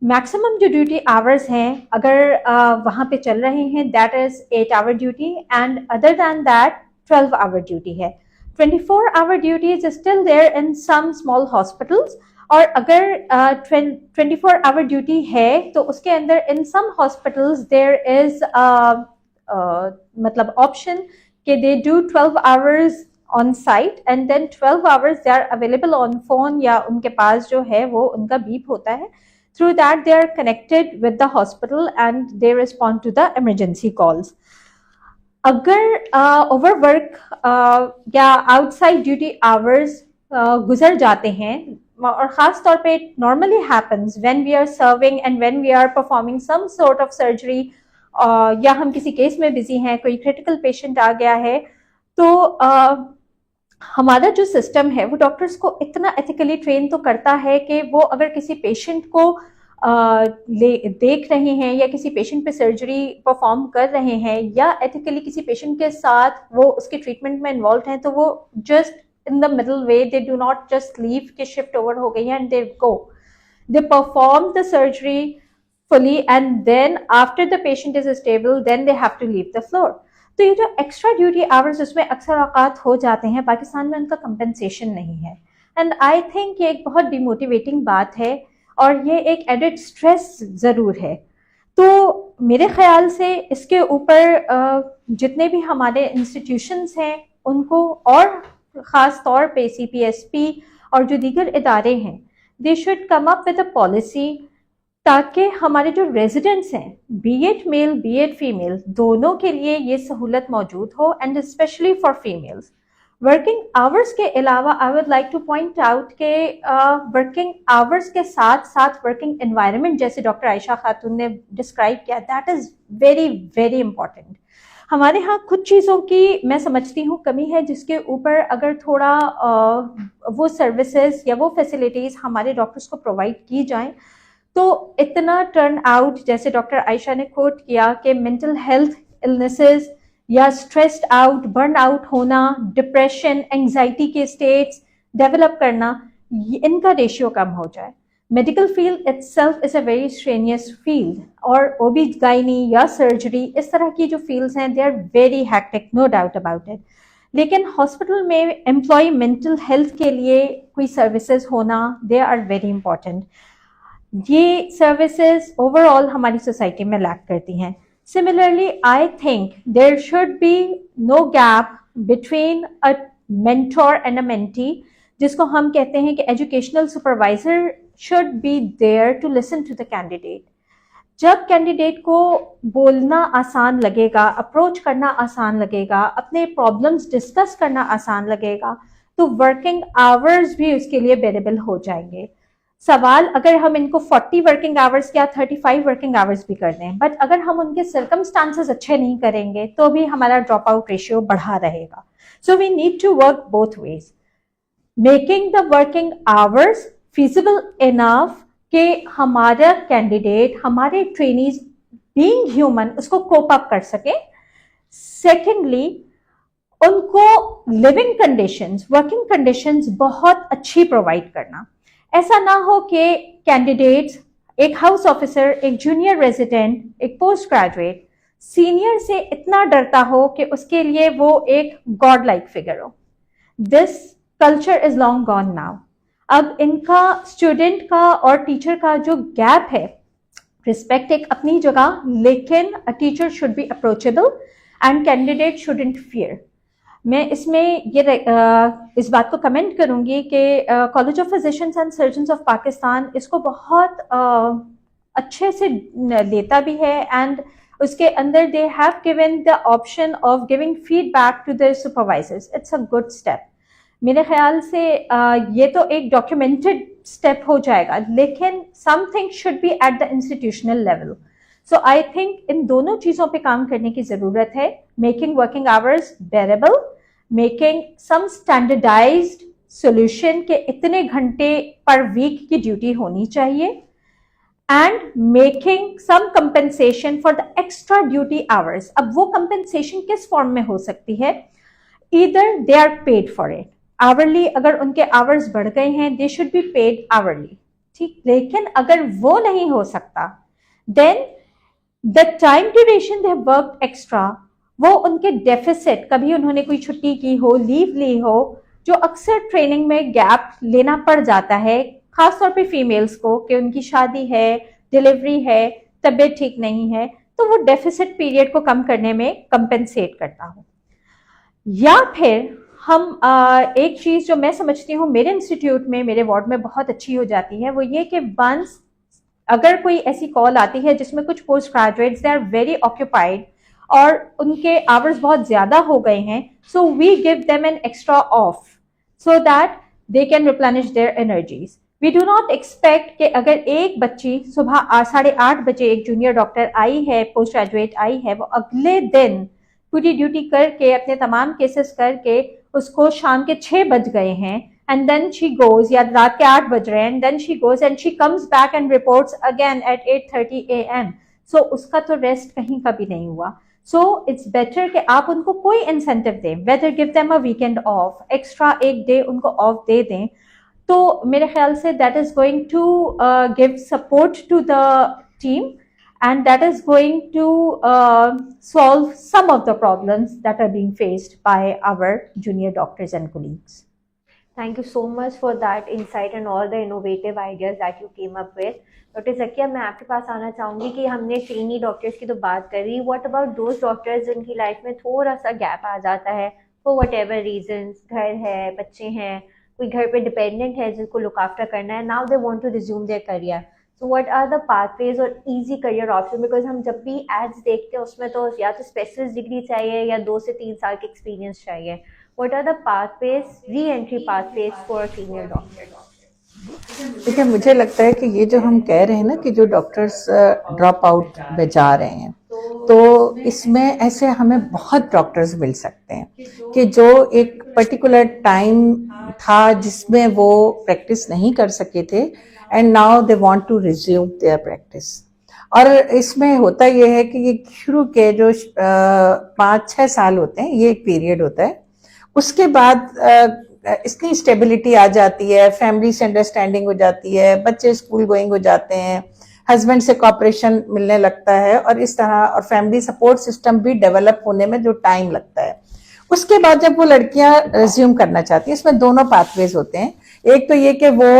Speaker 6: मैक्सिमम जो ड्यूटी आवर्स हैं अगर वहाँ पे चल रहे हैं that is 8 hour duty, and other than that 12 hour duty है। 24 hour duty is still there in some small hospitals, और अगर 24 आवर ड्यूटी है तो उसके अंदर in some hospitals there is मतलब ऑप्शन कि they do 12 hours on site and then 12 hours they are available on phone, या उनके पास जो है वो उनका बीप होता है। Through that they are connected with the hospital and they respond to the emergency calls. अगर ओवरवर्क या आउटसाइड ड्यूटी आवर्स गुजर जाते हैं, और ख़ास तौर पे normally happens when we are serving and when we are performing some sort of surgery, या हम किसी केस में बिजी हैं, कोई क्रिटिकल पेशेंट आ गया है, तो हमारा जो सिस्टम है वो डॉक्टर्स को इतना एथिकली ट्रेन तो करता है कि वो अगर किसी पेशेंट को देख रहे हैं या किसी पेशेंट पे सर्जरी परफॉर्म कर रहे हैं या एथिकली किसी पेशेंट के साथ वो उसके ट्रीटमेंट में इन्वॉल्व हैं, तो वो just in the middle way they do not just leave कि शिफ्ट ओवर हो गई है and they go, they perform the surgery fully, and then after the patient is stable then they have to leave the floor. तो ये जो extra duty hours उसमें अक्सर औकात हो जाते हैं, पाकिस्तान में उनका कंपनसेशन नहीं है, एंड आई थिंक ये एक बहुत डिमोटिवेटिंग बात है और ये एक एडेड स्ट्रेस ज़रूर है। तो मेरे ख्याल से इसके ऊपर जितने भी हमारे इंस्टीट्यूशंस हैं उनको, और ख़ास तौर पे CPSP और जो दीगर इदारे हैं, they should come up with a policy ताकि हमारे जो रेजिडेंट्स हैं, be it male be it female, दोनों के लिए ये सहूलत मौजूद हो, and specially for females. Working hours के अलावा I would like to point out के वर्किंग आवर्स के साथ साथ वर्किंग एनवायरनमेंट, जैसे डॉक्टर आयशा खातून ने डिस्क्राइब किया, that is very very important. हमारे यहाँ कुछ चीज़ों की मैं समझती हूँ कमी है, जिसके ऊपर अगर थोड़ा वो सर्विसेज या वो फैसिलिटीज़ हमारे डॉक्टर्स को प्रोवाइड की जाएं तो इतना टर्न आउट, जैसे डॉक्टर आयशा ने कोट किया कि मेंटल हेल्थ इलनेसेस या स्ट्रेस्ड आउट, बर्न आउट होना, डिप्रेशन, एंजाइटी के स्टेट्स डेवलप करना, इनका रेशियो कम हो जाए। Medical field itself is a very strenuous field, और ओबी-गायनी या सर्जरी, इस तरह की जो फील्ड्स हैं they are very hectic, no doubt about it. लेकिन हॉस्पिटल में एम्प्लॉय मेंटल हेल्थ के लिए कोई सर्विसेज होना, दे आर वेरी इंपॉर्टेंट। ये सर्विसेज ओवरऑल हमारी सोसाइटी में लैक करती हैं। Similarly I think there should be no gap between a mentor and a mentee, जिसको हम कहते हैं कि educational supervisor should be there to listen to the candidate. जब कैंडिडेट को बोलना आसान लगेगा, अप्रोच करना आसान लगेगा, अपने प्रॉब्लम्स डिस्कस करना आसान लगेगा, तो वर्किंग आवर्स भी उसके लिए बेरेबल हो जाएंगे। सवाल अगर हम इनको 40 वर्किंग आवर्स या 35 वर्किंग आवर्स भी कर दें, बट अगर हम उनके सर्कमस्टांसेस अच्छे नहीं करेंगे तो भी हमारा ड्रॉप आउट रेशियो बढ़ा रहेगा। So we need to work both ways, making the working hours feasible enough कि हमारा कैंडिडेट, हमारे ट्रेनीज बीइंग ह्यूमन उसको कोप अप कर सके। सेकेंडली, उनको लिविंग कंडीशंस, वर्किंग कंडीशंस बहुत अच्छी प्रोवाइड करना। ऐसा ना हो कि कैंडिडेट्स, एक हाउस ऑफिसर, एक जूनियर रेजिडेंट, एक पोस्ट ग्रेजुएट सीनियर से इतना डरता हो कि उसके लिए वो एक गॉड लाइक फिगर हो। This culture is long gone now. अब इनका स्टूडेंट का और टीचर का जो गैप है, रिस्पेक्ट एक अपनी जगह, लेकिन a teacher should be approachable and candidate shouldn't fear. मैं इसमें ये इस बात को कमेंट करूंगी कि college of physicians and surgeons of Pakistan इसको बहुत अच्छे से लेता भी है, एंड उसके अंदर they have given the option of giving feedback to the supervisors. It's a good step. मेरे ख्याल से ये तो एक डॉक्यूमेंटेड स्टेप हो जाएगा, लेकिन something should be at the institutional level. So I think इन दोनों चीज़ों पे काम करने की ज़रूरत है। Making working hours bearable, making some standardized solution के इतने घंटे पर वीक की ड्यूटी होनी चाहिए, and making some compensation for the extra duty hours. अब वो कंपेंसेशन किस फॉर्म में हो सकती है? Either they are paid for it, hourly, अगर उनके आवर्स बढ़ गए हैं they should be paid hourly, ठीक। लेकिन अगर वो नहीं हो सकता, then the time duration they work extra, वो उनके डेफिसिट, कभी उन्होंने कोई छुट्टी की हो, लीव ली हो, जो अक्सर ट्रेनिंग में गैप लेना पड़ जाता है, खासतौर पे फीमेल्स को, कि उनकी शादी है, डिलीवरी है, तबीयत ठीक नहीं है, तो वो डेफिसिट पीरियड को कम करने में कंपेंसेट करता हो। या फिर हम एक चीज़ जो मैं समझती हूँ मेरे इंस्टीट्यूट में, मेरे वार्ड में बहुत अच्छी हो जाती है, वो ये कि वंस अगर कोई ऐसी कॉल आती है जिसमें कुछ post graduates they are very occupied और उनके आवर्स बहुत ज़्यादा हो गए हैं, so we give them an extra off so that they can replenish their energies. We do not expect कि अगर एक बच्ची सुबह 8:30 बजे एक जूनियर डॉक्टर आई है, पोस्ट ग्रेजुएट आई है, वो अगले दिन पूरी ड्यूटी करके अपने तमाम केसेस करके उसको शाम के 6 बज गए हैं, एंड देन शी गोज, या रात के 8 बज रहे हैं, and then she goes and she comes back and reports again at 8:30 AM। So उसका तो रेस्ट कहीं का भी नहीं हुआ। सो इट्स बेटर कि आप उनको कोई इंसेंटिव दें, whether give them a weekend off, extra एक डे उनको ऑफ दे दें, तो मेरे ख्याल से that is going to give support to the team, and that is going to solve some of the problems that are being faced by our junior doctors and colleagues.
Speaker 4: Thank you so much for that insight and all the innovative ideas that you came up with. Doctor Zakia, मैं आपके पास आना चाहूँगी कि हमने trainee doctors की तो बात करी, व्हाट अबाउट दोज डॉक्टर्स जिनकी लाइफ में थोड़ा सा गैप आ जाता है फॉर वट एवर रीजन्स, घर है, बच्चे हैं, कोई घर पे डिपेंडेंट है जिनको लुक आफ्टर करना है, now they want to resume their career, so what are the pathways और इजी करियर ऑप्शन? बिकॉज हम जब भी एड्स देखते हैं उसमें तो या तो स्पेशलिस्ट डिग्री चाहिए या 2 से 3 साल की एक्सपीरियंस चाहिए, what are the pathways, re-entry pathways for female doctors?
Speaker 3: देखिए, मुझे लगता है कि ये जो हम कह रहे हैं ना कि जो डॉक्टर्स ड्रॉप आउट में जा रहे हैं, तो इसमें ऐसे हमें बहुत डॉक्टर्स मिल सकते हैं कि जो एक पर्टिकुलर टाइम था जिसमें वो प्रैक्टिस नहीं कर सके थे, and now they want to resume their practice. और इसमें होता ये है कि ये शुरू के जो 5-6 साल होते हैं, ये एक पीरियड होता है। उसके बाद इतनी स्टेबिलिटी आ जाती है, फैमिली से अंडरस्टैंडिंग हो जाती है, बच्चे स्कूल गोइंग हो जाते हैं, हस्बैंड से कॉपरेशन मिलने लगता है, और इस तरह और फैमिली सपोर्ट सिस्टम भी डेवलप होने में जो टाइम लगता है। उसके बाद जब वो लड़कियां रिज्यूम करना चाहती हैं, इसमें दोनों पाथवेज होते हैं। एक तो ये कि वो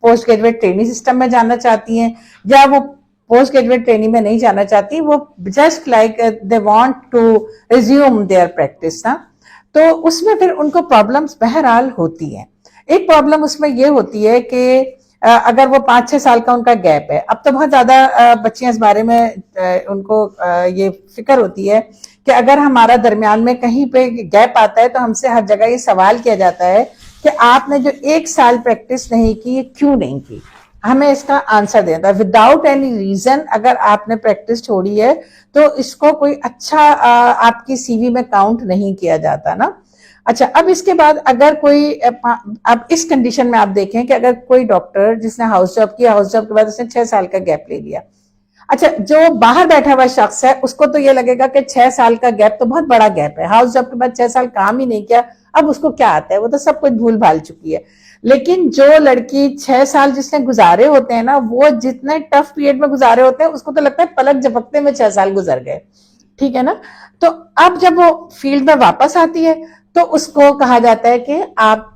Speaker 3: पोस्ट ग्रेजुएट ट्रेनिंग सिस्टम में जाना चाहती हैं, या वो पोस्ट ग्रेजुएट ट्रेनिंग में नहीं जाना चाहती, वो just like they want to resume their practice ना। तो उसमें फिर उनको प्रॉब्लम्स बहरहाल होती हैं। एक प्रॉब्लम उसमें ये होती है कि अगर वो 5-6 साल का उनका गैप है, अब तो बहुत ज्यादा बच्चियां इस बारे में उनको ये फिक्र होती है कि अगर हमारा दरमियान में कहीं पे गैप आता है तो हमसे हर जगह ये सवाल किया जाता है कि आपने जो 1 साल प्रैक्टिस नहीं की, ये क्यों नहीं की। हमें इसका आंसर देना है विदाउट एनी रीजन। अगर आपने प्रैक्टिस छोड़ी है तो इसको कोई अच्छा आपकी सीवी में काउंट नहीं किया जाता ना। अच्छा, अब इसके बाद अगर कोई अब इस कंडीशन में आप देखें कि अगर कोई डॉक्टर जिसने हाउस जॉब किया, हाउस जॉब के बाद उसने 6 साल का गैप ले लिया। अच्छा, जो बाहर बैठा हुआ शख्स है उसको तो ये लगेगा कि 6 साल का गैप तो बहुत बड़ा गैप है, हाउस जॉब के बाद 6 साल काम ही नहीं किया, अब उसको क्या आता है, वो तो सब कुछ भूल भाल चुकी है। लेकिन जो लड़की 6 साल जिसने गुजारे होते हैं ना, वो जितने टफ पीरियड में गुजारे होते हैं उसको तो लगता है पलक झपकते में 6 साल गुजर गए, ठीक है ना। तो अब जब वो फील्ड में वापस आती है तो उसको कहा जाता है कि आप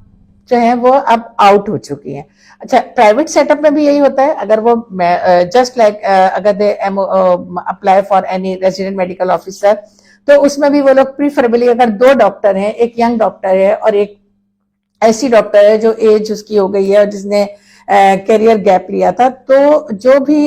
Speaker 3: जो है वो अब आउट हो चुकी हैं। अच्छा, प्राइवेट सेटअप में भी यही होता है। अगर वो जस्ट लाइक अगर they apply for any resident medical officer, तो उसमें भी वो लोग प्रीफरेबली अगर 2 डॉक्टर हैं, एक यंग डॉक्टर है और एक ऐसी डॉक्टर है जो एज उसकी हो गई है और जिसने करियर गैप लिया था, तो जो भी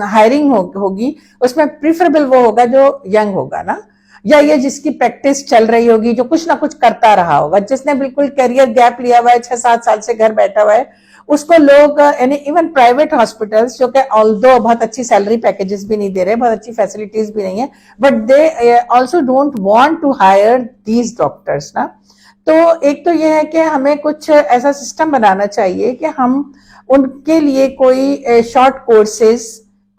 Speaker 3: हायरिंग होगी उसमें प्रीफरेबल वो होगा जो यंग होगा ना, या ये जिसकी प्रैक्टिस चल रही होगी, जो कुछ ना कुछ करता रहा होगा। जिसने बिल्कुल करियर गैप लिया हुआ है, 6-7 साल से घर बैठा हुआ है, उसको लोग यानी इवन प्राइवेट हॉस्पिटल्स जो कि ऑल्दो बहुत अच्छी सैलरी पैकेजेस भी नहीं दे रहे, बहुत अच्छी फैसिलिटीज भी नहीं है, but they also don't want to hire these doctors ना। तो एक तो यह है कि हमें कुछ ऐसा सिस्टम बनाना चाहिए कि हम उनके लिए कोई शॉर्ट कोर्सेज,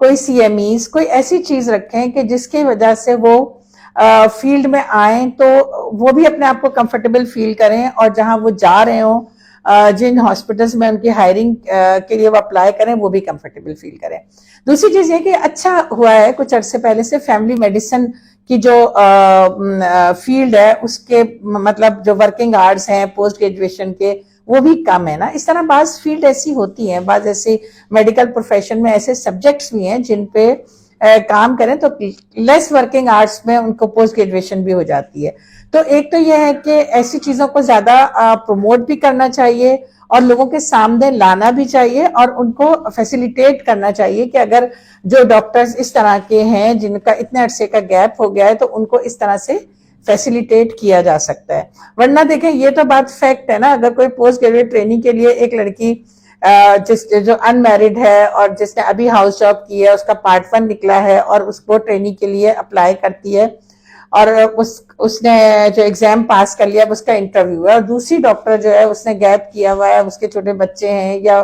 Speaker 3: कोई CMEs, कोई ऐसी चीज रखें कि जिसकी वजह से वो फील्ड में आए तो वो भी अपने आप को कंफर्टेबल फील करें, और जहां वो जा रहे हों, जिन हॉस्पिटल्स में उनकी हायरिंग के लिए वो अप्लाई करें, वो भी कंफर्टेबल फील करें। दूसरी चीज ये कि अच्छा हुआ है कुछ अरसे पहले से फैमिली मेडिसिन की जो फील्ड है उसके मतलब जो वर्किंग आवर्स हैं पोस्ट ग्रेजुएशन के, वो भी कम है ना। इस तरह बाज फील्ड ऐसी होती हैं, बाज ऐसे मेडिकल प्रोफेशन में ऐसे सब्जेक्ट्स भी हैं जिन पे काम करें तो लेस वर्किंग आवर्स में उनको पोस्ट ग्रेजुएशन भी हो जाती है। तो एक तो यह है कि ऐसी चीजों को ज्यादा प्रमोट भी करना चाहिए और लोगों के सामने लाना भी चाहिए और उनको फैसिलिटेट करना चाहिए कि अगर जो डॉक्टर्स इस तरह के हैं जिनका इतने अरसे का गैप हो गया है तो उनको इस तरह से फैसिलिटेट किया जा सकता है। वरना देखें, ये तो बात फैक्ट है ना, अगर कोई पोस्ट ग्रेजुएट ट्रेनिंग के लिए एक लड़की जो अनमैरिड है और जिसने अभी हाउस जॉब की है, उसका पार्ट 1 निकला है और उसको ट्रेनिंग के लिए अप्लाई करती है और उसने जो एग्जाम पास कर लिया, उसका इंटरव्यू है, और दूसरी डॉक्टर जो है उसने गैप किया हुआ है, उसके छोटे बच्चे हैं या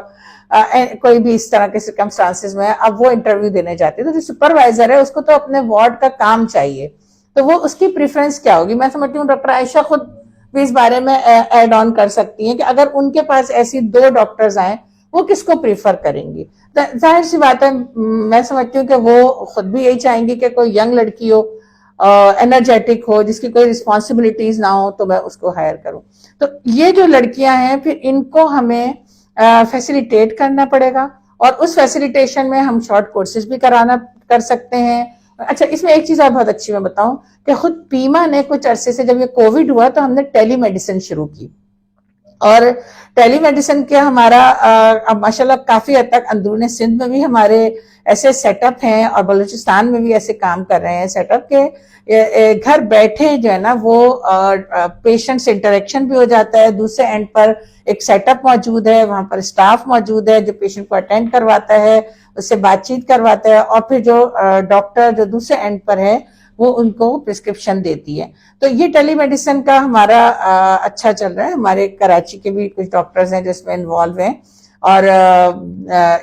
Speaker 3: कोई भी इस तरह के सर्कमस्टांसेस में है, अब वो इंटरव्यू देने जाती है, तो जो सुपरवाइजर है उसको तो अपने वार्ड का काम चाहिए, तो वो उसकी प्रेफरेंस क्या होगी। मैं समझती हूँ डॉक्टर आयशा खुद भी इस बारे में एड ऑन कर सकती हैं कि अगर उनके पास ऐसी 2 डॉक्टर्स आए, वो किसको प्रीफर करेंगी। जाहिर सी बात है, मैं समझती हूँ कि वो खुद भी यही चाहेंगी कि कोई यंग लड़की हो, एनर्जेटिक हो, जिसकी कोई रिस्पॉन्सिबिलिटीज ना हो, तो मैं उसको हायर करूं। तो ये जो लड़कियां हैं फिर इनको हमें फैसिलिटेट करना पड़ेगा और उस फैसिलिटेशन में हम शॉर्ट कोर्सेज भी कर सकते हैं। अच्छा, इसमें एक चीज और बहुत अच्छी मैं बताऊं कि खुद पीमा ने कुछ अरसे से, जब ये कोविड हुआ तो हमने टेलीमेडिसिन शुरू की। और टेलीमेडिसिन के हमारा अब माशाल्लाह काफी हद तक अंदरूनी सिंध में भी हमारे ऐसे सेटअप हैं और बलूचिस्तान में भी ऐसे काम कर रहे हैं सेटअप के घर बैठे जो है ना वो पेशेंट से इंटरेक्शन भी हो जाता है, दूसरे एंड पर एक सेटअप मौजूद है, वहां पर स्टाफ मौजूद है जो पेशेंट को अटेंड करवाता है, उससे बातचीत करवाता है और फिर जो डॉक्टर जो दूसरे एंड पर है वो उनको प्रिस्क्रिप्शन देती है। तो ये टेलीमेडिसिन का हमारा अच्छा चल रहा है। हमारे कराची के भी कुछ डॉक्टर्स हैं जो इसमें इन्वॉल्व हैं और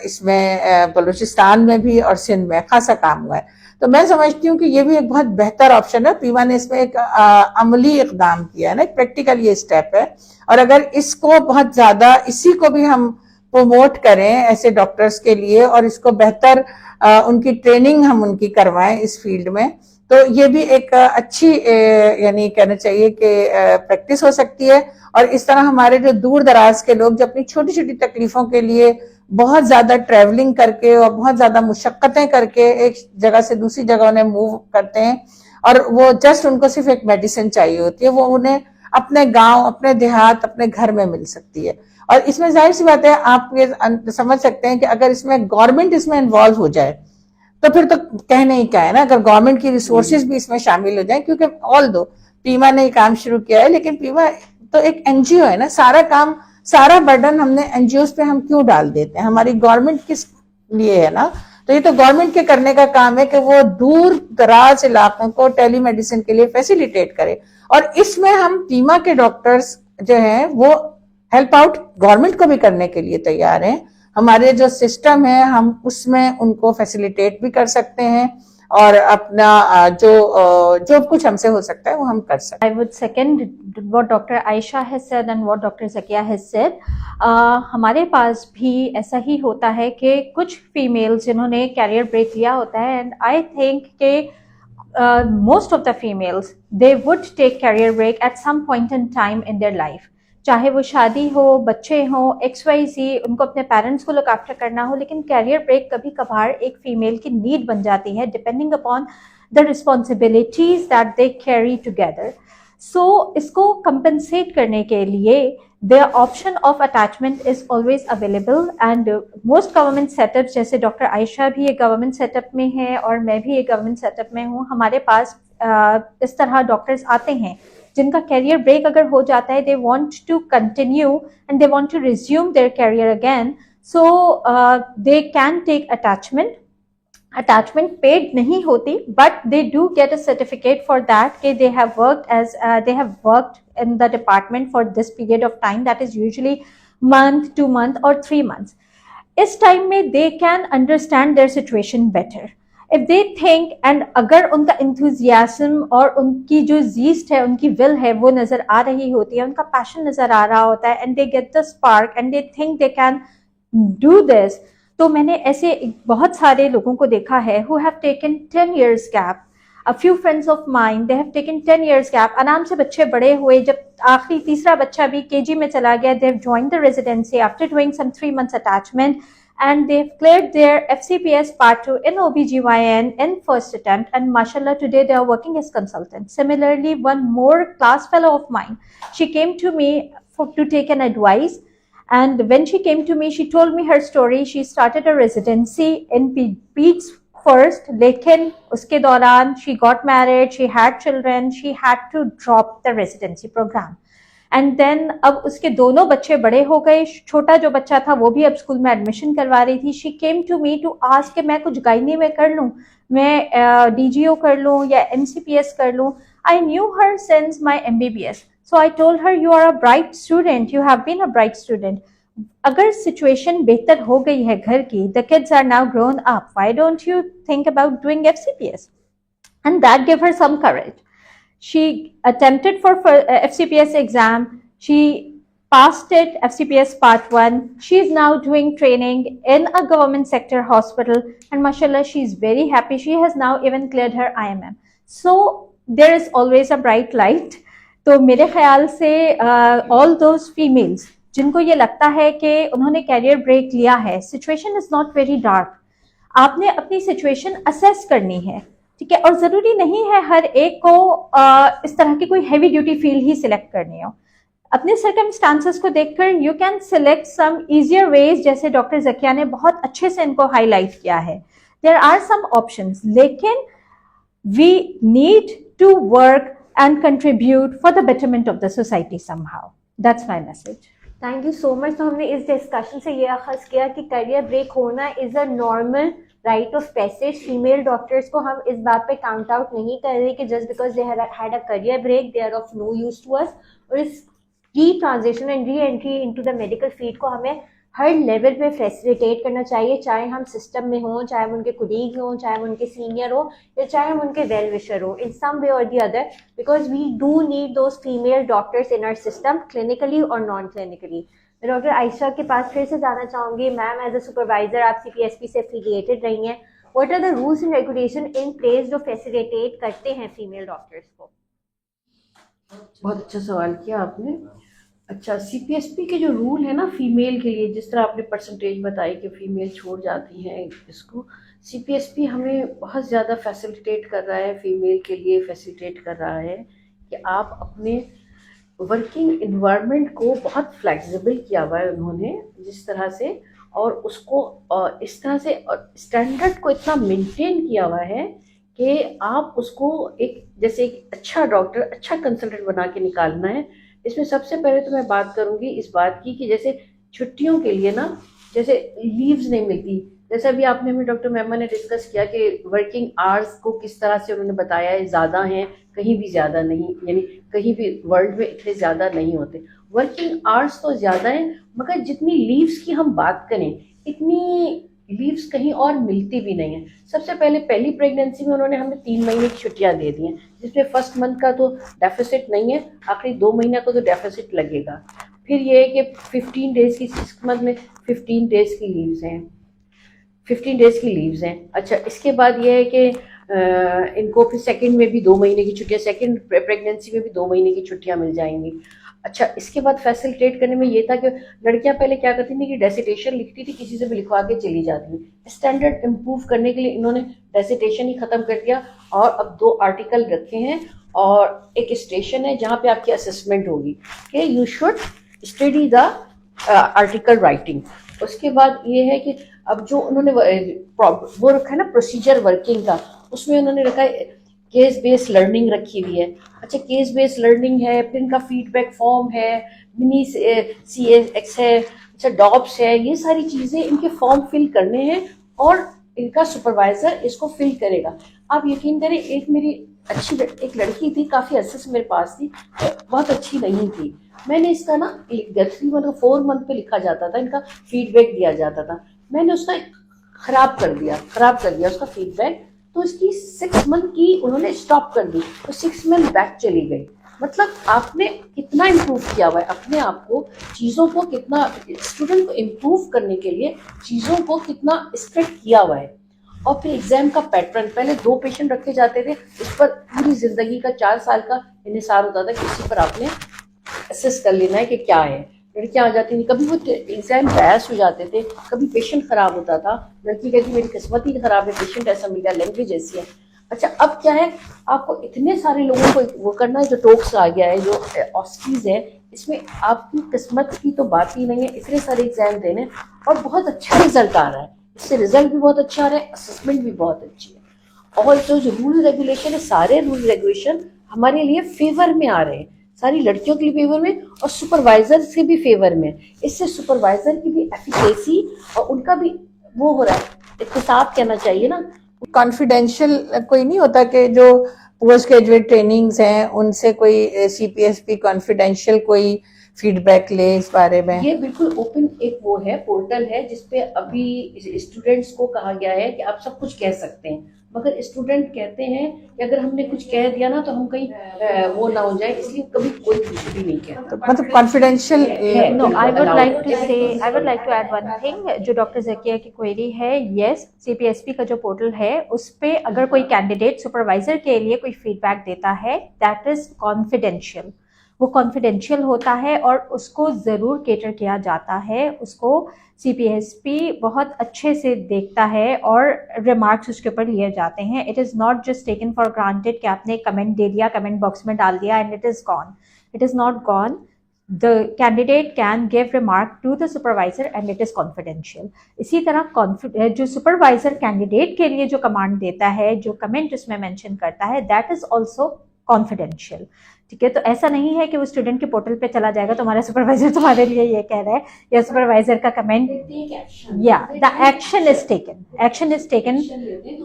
Speaker 3: इसमें बलूचिस्तान में भी और सिंध में खासा काम हुआ है। तो मैं समझती हूँ कि ये भी एक बहुत बेहतर ऑप्शन है। पीमा ने इसमें एक अमली इकदाम किया है ना, एक प्रैक्टिकल ये स्टेप है और अगर इसको बहुत ज्यादा इसी को भी हम प्रमोट करें ऐसे डॉक्टर्स के लिए और इसको बेहतर उनकी ट्रेनिंग हम उनकी करवाएं इस फील्ड में, तो ये भी एक अच्छी यानी कहना चाहिए कि प्रैक्टिस हो सकती है। और इस तरह हमारे जो दूर दराज के लोग जो अपनी छोटी छोटी तकलीफों के लिए बहुत ज्यादा ट्रैवलिंग करके और बहुत ज्यादा मुशक्कतें करके एक जगह से दूसरी जगह उन्हें मूव करते हैं और वो जस्ट उनको सिर्फ एक मेडिसिन चाहिए होती है, वो उन्हें अपने गांव, अपने देहात, अपने घर में मिल सकती है। और इसमें जाहिर सी बात है आप ये समझ सकते हैं कि अगर इसमें गवर्नमेंट इसमें इन्वॉल्व हो जाए तो फिर तो कहने ही क्या है ना, अगर गवर्नमेंट की रिसोर्सेज भी इसमें शामिल हो जाए, क्योंकि ऑल दो पीमा ने काम शुरू किया है लेकिन पीमा तो एक एनजीओ है ना, सारा काम सारा बर्डन हमने एनजीओ पे हम क्यों डाल देते हैं, हमारी गवर्नमेंट किस लिए है ना। तो ये तो गवर्नमेंट के करने का काम है कि वो दूर दराज इलाकों को टेलीमेडिसिन के लिए फैसिलिटेट करे और इसमें हम पीमा के डॉक्टर्स जो हैं वो हेल्प आउट गवर्नमेंट को भी करने के लिए तैयार हैं। हमारे जो सिस्टम है हम उसमें उनको फैसिलिटेट भी कर सकते हैं और अपना जो कुछ हमसे हो सकता है वो हम कर सकते हैं।
Speaker 6: I would second what Dr. Aisha has said and what Dr. Zakia has said. हमारे पास भी ऐसा ही होता है कि कुछ फीमेल्स जिन्होंने कैरियर ब्रेक लिया होता है एंड आई थिंक कि most of the females they would take career break at some point in time in their life. चाहे वो शादी हो, बच्चे हो, XYZ, उनको अपने पेरेंट्स को लुक आफ्टर करना हो, लेकिन कैरियर ब्रेक कभी कभार एक फीमेल की नीड बन जाती है depending upon the responsibilities that they carry together. So इसको कंपनसेट करने के लिए the option of attachment is always available and most government setup, जैसे डॉक्टर आयशा भी एक गवर्नमेंट सेटअप में है और मैं भी एक गवर्नमेंट सेटअप में हूँ, हमारे पास इस तरह डॉक्टर्स आते हैं जिनका कैरियर ब्रेक अगर हो जाता है, they want to continue and they want to resume their career again, so they can take attachment. Attachment paid नहीं होती but they do get a certificate for that कि they have worked in the department for this period of time, that is usually month, 2 months और 3 months। इस time में they can understand their situation better if they think, and अगर उनका enthusiasm और उनकी जो yeast है, उनकी विल है, वो नजर आ रही होती है, उनका पैशन नजर आ रहा होता है and they get the spark and they think they can do this. तो मैंने ऐसे बहुत सारे लोगों को देखा है who have taken 10 years gap. A few friends of mine, they have taken 10 years gap. आराम से बच्चे बड़े हुए, जब आखिरी तीसरा बच्चा भी KG में चला गया, they have joined the residency after doing some 3 months attachment and they've cleared their FCPS part 2 in OBGYN in first attempt, and mashallah today they are working as consultants. Similarly, one more class fellow of mine, she came to me to take an advice, and when she came to me she told me her story. She started a residency in Peds first, lekin uske dauran she got married, she had children, she had to drop the residency program. And then अब उसके दोनों बच्चे बड़े हो गए, छोटा जो बच्चा था वो भी अब स्कूल में एडमिशन करवा रही थी। She came to me to ask कि मैं कुछ गायनी में कर लूँ, मैं DGO कर लूँ या MCPS कर लूँ। I knew her since my MBBS, so I told her you are a bright student, you have been a bright student. अगर सिचुएशन बेहतर हो गई है घर की, the kids are now grown up, why don't you think about doing FCPS? And that give her some courage. She attempted for FCPS exam. She passed it, FCPS part 1. She is now doing training in a government sector hospital, and mashallah, she is very happy. She has now even cleared her IMM. So there is always a bright light. तो मेरे ख्याल से all those females जिनको ये लगता है कि उन्होंने कैरियर ब्रेक लिया है, situation is not very dark, आपने अपनी सिचुएशन असेस करनी है, ठीक है। और जरूरी नहीं है हर एक को इस तरह की कोई हैवी ड्यूटी फील्ड ही सिलेक्ट करनी हो। अपने सर्कमस्टांसेस को देखकर you can select some easier ways, जैसे डॉक्टर जकिया ने बहुत अच्छे से इनको हाईलाइट किया है. देयर आर सम ऑप्शंस, लेकिन we need to work and contribute for the betterment of the society somehow. That's my message.
Speaker 4: Thank you so much. तो हमने इस डिस्कशन से ये अखज़ किया कि करियर ब्रेक होना is a normal right of passage. Female doctors को हम इस बात पे काउंट आउट नहीं कर रहे कि just because they had a career break they are of no use to us. और इस re transition and re entry into the medical field को हमें हर लेवल पे फैसिलिटेट करना चाहिए, चाहे हम सिस्टम में हों, चाहे हम उनके कुलीग हों, चाहे हम उनके सीनियर हों, या चाहे हम उनके वेल विशर हों, इन some way or the other, because we do need those female doctors in our system, clinically और नॉन क्लिनिकली. मैं डॉक्टर आयशा के पास फिर से जाना चाहूँगी. मैम, एज अ सुपरवाइजर आप CPSP से एफिलिएटेड रही हैं. What are the rules and regulation in place जो फैसिलिटेट करते हैं फीमेल डॉक्टर्स को?
Speaker 2: बहुत अच्छा सवाल किया आपने. अच्छा, CPSP के जो रूल है ना फीमेल के लिए, जिस तरह आपने परसेंटेज बताई कि फीमेल छोड़ जाती हैं इसको, CPSP हमें बहुत ज़्यादा फैसिलिटेट कर रहा है, फीमेल के लिए फैसिलिटेट कर रहा है कि आप अपने वर्किंग इन्वायरमेंट को बहुत फ्लेक्सिबल किया हुआ है उन्होंने जिस तरह से, और उसको इस तरह से स्टैंडर्ड को इतना मेंटेन किया हुआ है कि आप उसको एक जैसे एक अच्छा डॉक्टर, अच्छा कंसल्टेंट बना के निकालना है. इसमें सबसे पहले तो मैं बात करूंगी इस बात की कि जैसे छुट्टियों के लिए ना, जैसे लीव्स नहीं मिलती, जैसे अभी आपने हमें डॉक्टर मेहमा ने डिस्कस किया कि वर्किंग आवर्स को किस तरह से उन्होंने बताया है, ज़्यादा हैं, कहीं भी ज़्यादा नहीं, यानी कहीं भी वर्ल्ड में इतने ज़्यादा नहीं होते. वर्किंग आवर्स तो ज़्यादा हैं, मगर जितनी लीव्स की हम बात करें इतनी लीव्स कहीं और मिलती भी नहीं है. सबसे पहले पहली प्रेगनेंसी में उन्होंने हमें 3 महीने की छुट्टियां दे दी हैं, जिसमें फर्स्ट मंथ का तो डेफिसिट नहीं है, आखिरी 2 महीने को तो डेफिसिट लगेगा. फिर ये है कि 15 डेज की, 6 मंथ में 15 डेज की लीव्स हैं, 15 डेज की लीव्स हैं. अच्छा, इसके बाद ये है कि इनको फिर सेकंड में भी 2 महीने की छुट्टियां, सेकंड प्रेगनेंसी में भी 2 महीने की छुट्टियां मिल जाएंगी. अच्छा, इसके बाद फैसिलिटेट करने में ये था कि लड़कियां पहले क्या करती थी कि डेसिटेशन लिखती थी, किसी से भी लिखवा के चली जाती थी. स्टैंडर्ड इम्प्रूव करने के लिए इन्होंने डेसिटेशन ही ख़त्म कर दिया और अब 2 आर्टिकल रखे हैं और एक स्टेशन है जहाँ पे आपकी असेसमेंट होगी कि you should study the article writing. उसके बाद ये है कि अब जो उन्होंने वो रखा है ना प्रोसीजर वर्किंग का, उसमें उन्होंने रखा है केस बेस्ड लर्निंग रखी हुई है. अच्छा, केस बेस्ड लर्निंग है, फिर इनका फीडबैक फॉर्म है, मिनी CX है, अच्छा डॉप्स है, ये सारी चीज़ें इनके फॉर्म फिल करने हैं और इनका सुपरवाइजर इसको फिल करेगा. आप यकीन करें, एक मेरी अच्छी एक लड़की थी, काफ़ी अर्से से मेरे पास थी, बहुत अच्छी नहीं थी. मैंने इसका ना 4 मंथ पे लिखा जाता था, इनका फीडबैक दिया जाता था. मैंने उसका खराब कर दिया उसका फीडबैक, तो इसकी 6 मंथ की उन्होंने स्टॉप कर दी, तो 6 मंथ बैक चली गई. मतलब आपने कितना इम्प्रूव किया हुआ है अपने आप को, चीज़ों को कितना, स्टूडेंट को इम्प्रूव करने के लिए चीज़ों को कितना स्ट्रिक्ट किया हुआ है. और फिर एग्जाम का पैटर्न, पहले 2 पेशेंट रखे जाते थे, उस पर पूरी जिंदगी का 4 साल का इन्हिसार होता था कि इसी पर आपने असेस कर लेना है कि क्या है. लड़कियां आ जाती थी, कभी वो एग्जाम बैस हो जाते थे, कभी पेशेंट खराब होता था, लड़की कहती मेरी किस्मत ही खराब है, पेशेंट ऐसा मिल गया, लैंग्वेज ऐसी है. अच्छा, अब क्या है, आपको इतने सारे लोगों को वो करना है, जो टोक्स आ गया है, जो ऑस्टीज है, इसमें आपकी किस्मत की तो बात ही नहीं है, इतने सारे एग्जाम देने और बहुत अच्छा रिजल्ट आ रहा है. इससे रिजल्ट भी बहुत अच्छा आ रहा है, असेसमेंट भी बहुत अच्छी है. और जो रूल रेगुलेशन है, सारे रूल रेगुलेशन हमारे लिए फेवर में आ रहे हैं, सारी लड़कियों के लिए फेवर में और सुपरवाइजर से भी फेवर में. इससे सुपरवाइजर की भी एफिकेसी और उनका भी वो हो रहा है, इत्तेसाब कहना चाहिए ना.
Speaker 3: कॉन्फिडेंशियल कोई नहीं होता कि जो पोस्ट ग्रेजुएट ट्रेनिंग्स हैं उनसे कोई CPSP कॉन्फिडेंशियल कोई फीडबैक ले इस बारे में?
Speaker 2: ये बिल्कुल ओपन एक वो है, पोर्टल है, जिसपे अभी स्टूडेंट्स को कहा गया है कि आप सब कुछ कह सकते हैं, मगर स्टूडेंट कहते हैं कि अगर हमने कुछ कह दिया ना तो हम कहीं वो ना हो जाए, इसलिए कभी कोई कुछ भी नहीं कहता.
Speaker 3: तो मतलब confidential.
Speaker 6: No, I would like to add one thing. जो डॉक्टर जकिया की क्वेरी है, yes, CPSP का जो पोर्टल है उस पे अगर कोई कैंडिडेट सुपरवाइजर के लिए कोई फीडबैक देता है, दैट इज कॉन्फिडेंशियल. वो कॉन्फिडेंशियल होता है और उसको ज़रूर केटर किया जाता है, उसको CPSP बहुत अच्छे से देखता है और रिमार्क्स उसके ऊपर लिए जाते हैं. It is not just taken for granted कि आपने कमेंट दे दिया, कमेंट बॉक्स में डाल दिया and it is gone. It is not gone. the candidate can give remark to the supervisor and it is confidential. इसी तरह जो supervisor candidate के लिए जो command देता है, जो comment उसमें mention करता है, that is also confidential. ठीक है, तो ऐसा नहीं है कि वो स्टूडेंट के पोर्टल पे चला जाएगा तुम्हारा सुपरवाइजर तुम्हारे लिए ये कह रहा है या सुपरवाइजर का कमेंट, या the action is taken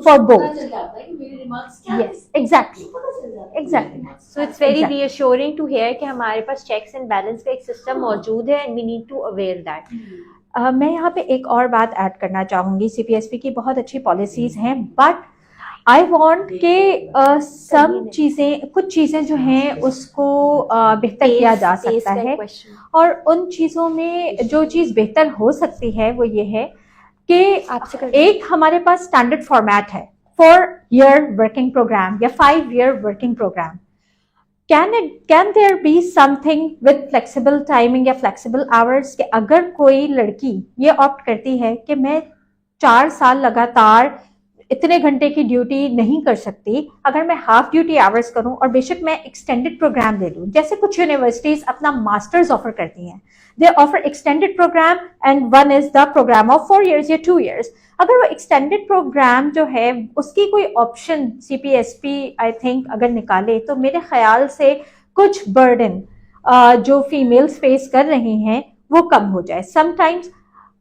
Speaker 6: for both. Yes, exactly.
Speaker 4: So it's very reassuring to hear कि हमारे पास चेक्स एंड बैलेंस का एक सिस्टम मौजूद है and we need to aware that.
Speaker 6: मैं यहाँ पे एक और बात ऐड करना चाहूँगी. CPSP की बहुत अच्छी पॉलिसीज़ हैं, बट आई वॉन्ट के कुछ चीज़ें जो हैं उसको बेहतर किया जा सकता है. और उन चीज़ों में जो चीज़ बेहतर हो सकती है वो ये है कि एक हमारे पास स्टैंडर्ड फॉर्मेट है 4-year वर्किंग प्रोग्राम या 5-year working programme. Can there be something with flexible timing या फ्लेक्सिबल आवर्स, कि अगर कोई लड़की ये ऑप्ट करती है कि मैं 4 साल लगातार इतने घंटे की ड्यूटी नहीं कर सकती, अगर मैं हाफ ड्यूटी आवर्स करूं और बेशक मैं एक्सटेंडेड प्रोग्राम ले लूं, जैसे कुछ यूनिवर्सिटीज अपना मास्टर्स ऑफर करती हैं, they offer extended programme and one is the programme of 4 years या 2 years. अगर वो एक्सटेंडेड प्रोग्राम जो है उसकी कोई ऑप्शन CPSP आई थिंक अगर निकाले तो मेरे ख्याल से कुछ बर्डन जो फीमेल्स फेस कर रही हैं वो कम हो जाए. समटाइम्स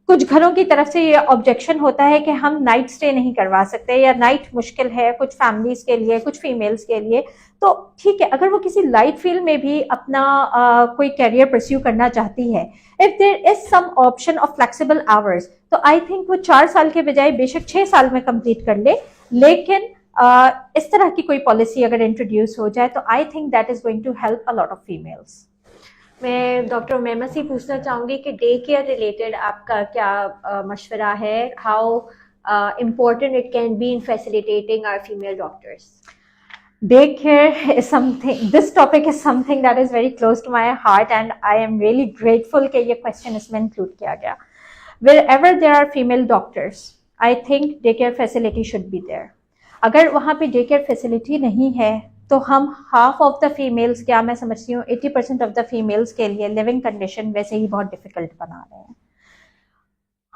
Speaker 6: कुछ घरों की तरफ से ये ऑब्जेक्शन होता है कि हम नाइट स्टे नहीं करवा सकते या नाइट मुश्किल है कुछ फैमिलीज के लिए, कुछ फीमेल्स के लिए. तो ठीक है, अगर वो किसी लाइट फील्ड में भी अपना कोई कैरियर परस्यू करना चाहती है, if there is some option of flexible hours, तो आई थिंक वो 4 साल के बजाय बेशक 6 साल में कंप्लीट कर ले. लेकिन इस तरह की कोई पॉलिसी अगर इंट्रोड्यूस हो जाए तो I think that is going to help a lot of females.
Speaker 4: मैं डॉक्टर उमैमा से पूछना चाहूँगी कि डे केयर रिलेटेड आपका क्या मशवरा है, how important it can be in facilitating our female doctors.
Speaker 6: Daycare is something, this topic is something that is very close to my heart and I am really grateful कि ये question इसमें include किया गया. Wherever there are female doctors, I think daycare facility should be there. अगर वहाँ पे daycare facility नहीं है तो हम हाफ ऑफ द फीमेल्स, क्या मैं समझती हूँ 80% ऑफ द फीमेल्स के लिए लिविंग कंडीशन वैसे ही बहुत डिफिकल्ट बना रहे हैं.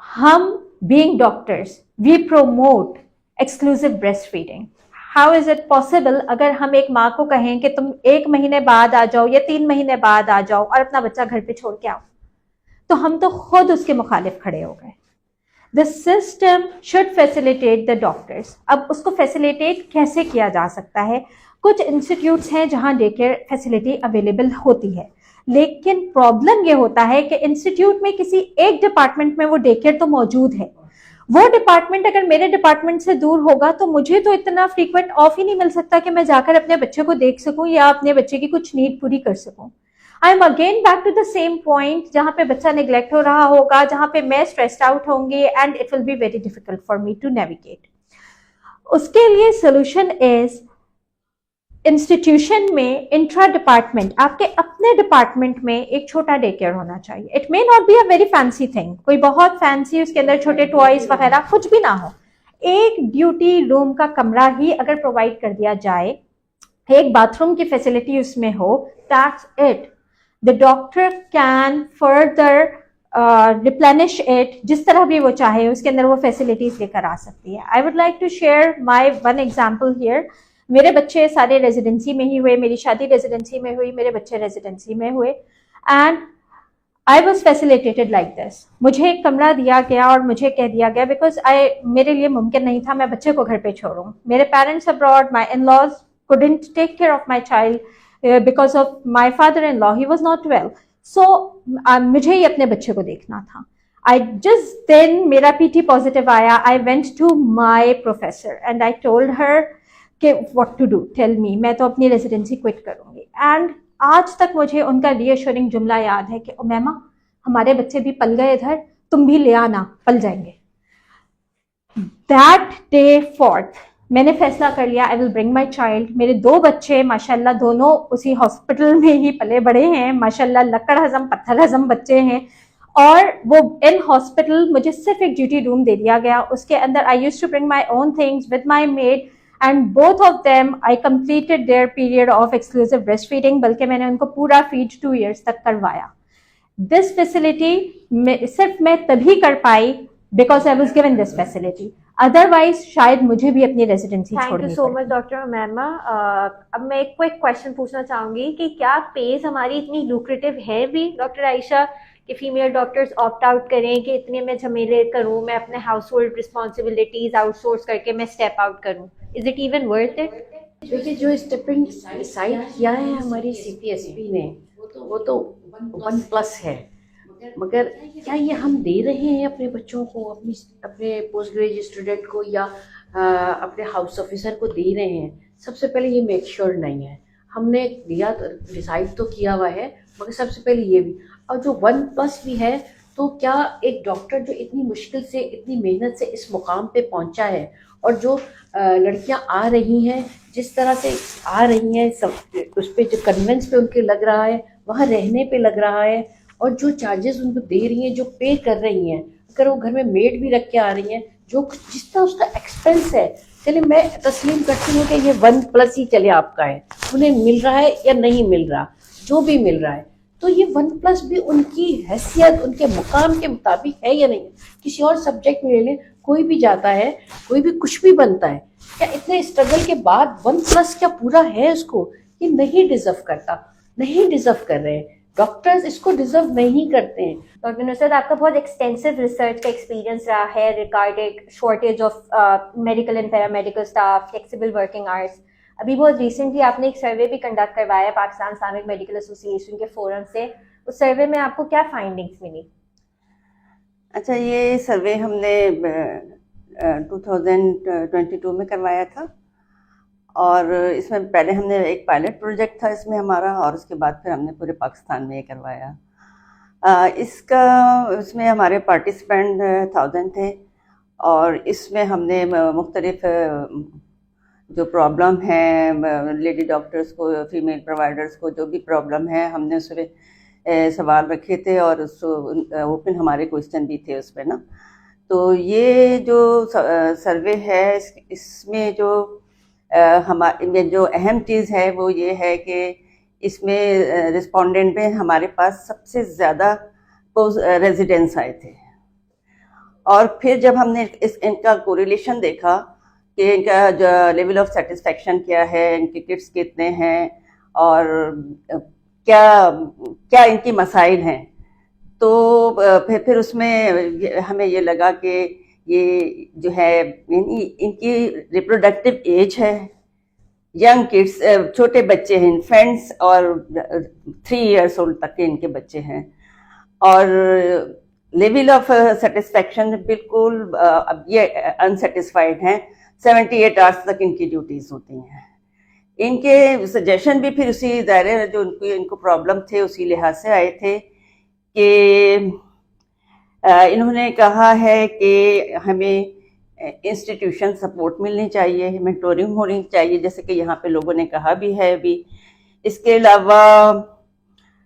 Speaker 6: हम being doctors we promote exclusive breast feeding. How is it possible अगर हम एक माँ को कहें कि तुम 1 महीने बाद आ जाओ या 3 महीने बाद आ जाओ और अपना बच्चा घर पे छोड़ के आओ, तो हम तो खुद उसके मुखालिफ खड़े हो गए. The system should facilitate the doctors. अब उसको फैसिलिटेट कैसे किया जा सकता है? कुछ इंस्टीट्यूट्स हैं जहां डे केयर फैसिलिटी अवेलेबल होती है, लेकिन प्रॉब्लम ये होता है कि इंस्टीट्यूट में किसी एक डिपार्टमेंट में वो डे केयर तो मौजूद है, वो डिपार्टमेंट अगर मेरे डिपार्टमेंट से दूर होगा तो मुझे तो इतना फ्रीक्वेंट ऑफ ही नहीं मिल सकता कि मैं जाकर अपने बच्चे को देख सकूं या अपने बच्चे की कुछ नीड पूरी कर सकूं. I am again back to the same point, जहां पे बच्चा निग्लेक्ट हो रहा होगा, जहां पे मैं स्ट्रेस्ड आउट होंगी and it will be very difficult for me to navigate. उसके लिए सोल्यूशन इज इंस्टीट्यूशन में इंट्रा डिपार्टमेंट, आपके अपने डिपार्टमेंट में एक छोटा डे केयर होना चाहिए. It may not be a very fancy thing, कोई बहुत फैंसी उसके अंदर छोटे टॉयज वगैरह कुछ भी ना हो. एक ड्यूटी रूम का कमरा ही अगर प्रोवाइड कर दिया जाए, एक बाथरूम की फैसिलिटी उसमें हो, that's it. The doctor can further replenish it जिस तरह भी वो चाहे, उसके अंदर वो फैसिलिटीज लेकर आ सकती है. I would like to share my one example here. मेरे बच्चे सारे रेजिडेंसी में ही हुए, मेरी शादी रेजिडेंसी में हुई, मेरे बच्चे रेजिडेंसी में हुए and I was facilitated like this. मुझे एक कमरा दिया गया और मुझे कह दिया गया बिकॉज मेरे लिए मुमकिन नहीं था मैं बच्चे को घर पे छोड़ूं. मेरे parents abroad, my in laws couldn't take care of my child because of my father-in-law. He was not well. So मुझे ही अपने बच्चे को देखना था. I just then मेरा PT पॉजिटिव आया. I went to my professor and I told her कि what to do, tell me. मैं तो अपनी रेजिडेंसी क्विट करूंगी. एंड आज तक मुझे उनका रीअश्योरिंग जुमला याद है कि उमैमा हमारे बच्चे भी पल गए इधर, तुम भी ले आना, पल जाएंगे. दैट डे फोर्थ मैंने फैसला कर लिया I will bring my child. मेरे 2 बच्चे माशाल्लाह दोनों उसी हॉस्पिटल में ही पले बड़े हैं, माशाल्लाह लकड़ हजम पत्थर हजम बच्चे हैं. और वो इन हॉस्पिटल मुझे सिर्फ एक ड्यूटी रूम दे दिया गया, उसके अंदर I used to bring my own things with my maid and both of them I completed their period of exclusive breast feeding. बल्कि मैंने उनको पूरा फीड 2 years तक करवाया. दिस फैसिलिटी सिर्फ मैं तभी कर पाई because I was given this facility, otherwise शायद मुझे भी अपनी रेजिडेंसी
Speaker 4: थैंक
Speaker 6: छोड़नी
Speaker 4: यू सो
Speaker 6: पड़ती।
Speaker 4: मच डॉक्टर मैमा। अब मैं एक क्विक क्वेश्चन पूछना चाहूंगी कि क्या पेज हमारी इतनी लुक्रेटिव है भी डॉक्टर आयशा कि फीमेल डॉक्टर्स ऑप्ट आउट करें कि इतने मैं झमेले करूं, मैं अपने हाउस होल्ड रिस्पॉन्सिबिलिटीज आउटसोर्स करके मैं स्टेप आउट करूं? Is it even worth it?
Speaker 2: देखिए, जो स्टेपिंग डिसाइड किया है हमारी CPSP ने, वो तो 1+ है, मगर क्या ये हम दे रहे हैं अपने बच्चों को, अपने पोस्ट ग्रेजुएट स्टूडेंट को, या अपने हाउस ऑफिसर को दे रहे हैं? सबसे पहले ये मेक श्योर नहीं है। हमने दिया तो डिसाइड तो किया हुआ है, मगर सबसे पहले ये भी, और जो 1+ भी है, तो क्या एक डॉक्टर जो इतनी मुश्किल से, इतनी मेहनत से इस मुकाम पे पहुंचा है, और जो लड़कियां आ रही हैं, जिस तरह से आ रही हैं, सब उस पे जो कन्वेंस पे उनके लग रहा है, वहाँ रहने पे लग रहा है, और जो चार्जेस उनको दे रही हैं, जो पे कर रही हैं, अगर वो घर में मेड भी रख के आ रही हैं, जो जिस तरह उसका एक्सपेंस है, चलिए मैं तस्लीम करती हूँ कि ये 1+ ही चले आपका है, उन्हें मिल रहा है या नहीं मिल रहा, जो भी मिल रहा है, तो ये 1+ भी उनकी हैसियत, उनके मुकाम के मुताबिक है या नहीं। किसी और सब्जेक्ट में ले लें, कोई भी जाता है, कोई भी कुछ भी बनता है, क्या इतने स्ट्रगल के बाद 1+ क्या पूरा है उसको? ये नहीं डिजर्व करता, नहीं डिजर्व कर रहे हैं डॉक्टर्स, इसको डिजर्व नहीं करते हैं।
Speaker 4: डॉक्टर नुसरत, आपका बहुत एक्सटेंसिव रिसर्च का एक्सपीरियंस रहा है regarding shortage of medical and paramedical staff, flexible working hours. अभी बहुत रिसेंटली आपने एक सर्वे भी कंडक्ट करवाया पाकिस्तान इस्लामिक मेडिकल एसोसिएशन के फोरम से, उस सर्वे में आपको क्या फाइंडिंग्स मिली?
Speaker 5: अच्छा, ये सर्वे हमने 2022 में करवाया था, और इसमें पहले हमने एक पायलट प्रोजेक्ट था इसमें हमारा, और उसके बाद फिर हमने पूरे पाकिस्तान में ये करवाया। इसमें हमारे पार्टिसिपेंट 1000 थे, और इसमें हमने मुख्तलिफ जो प्रॉब्लम है लेडी डॉक्टर्स को, फीमेल प्रोवाइडर्स को जो भी प्रॉब्लम है, हमने उसमें सवाल रखे थे, और ओपन हमारे क्वेश्चन भी थे उसमें ना। तो ये जो सर्वे है, इसमें जो हमारे जो अहम चीज़ है वो ये है कि इसमें रिस्पोंडेंट में हमारे पास सबसे ज़्यादा रेजिडेंट्स आए थे, और फिर जब हमने इनका कोरिलेशन देखा कि इनका जो लेवल ऑफ सेटिस्फेक्शन क्या है, इनके किट्स कितने हैं, और क्या क्या इनकी मसाइल हैं, तो फिर उसमें हमें ये लगा कि ये जो है इनकी रिप्रोडक्टिव एज है, यंग किड्स, छोटे बच्चे हैं, इन्फेंट्स, और 3 years old तक के इनके बच्चे हैं, और लेवल ऑफ सेटिस्फेक्शन बिल्कुल अब ये अनसेटिस्फाइड हैं। 78 आवर्स तक इनकी ड्यूटीज होती हैं। इनके सजेशन भी फिर उसी दायरे में जो इनको प्रॉब्लम थे उसी लिहाज से आए थे कि इन्होंने कहा है कि हमें इंस्टीट्यूशन सपोर्ट मिलनी चाहिए, मेंटोरिंग होनी चाहिए, जैसे कि यहाँ पे लोगों ने कहा भी है अभी। इसके अलावा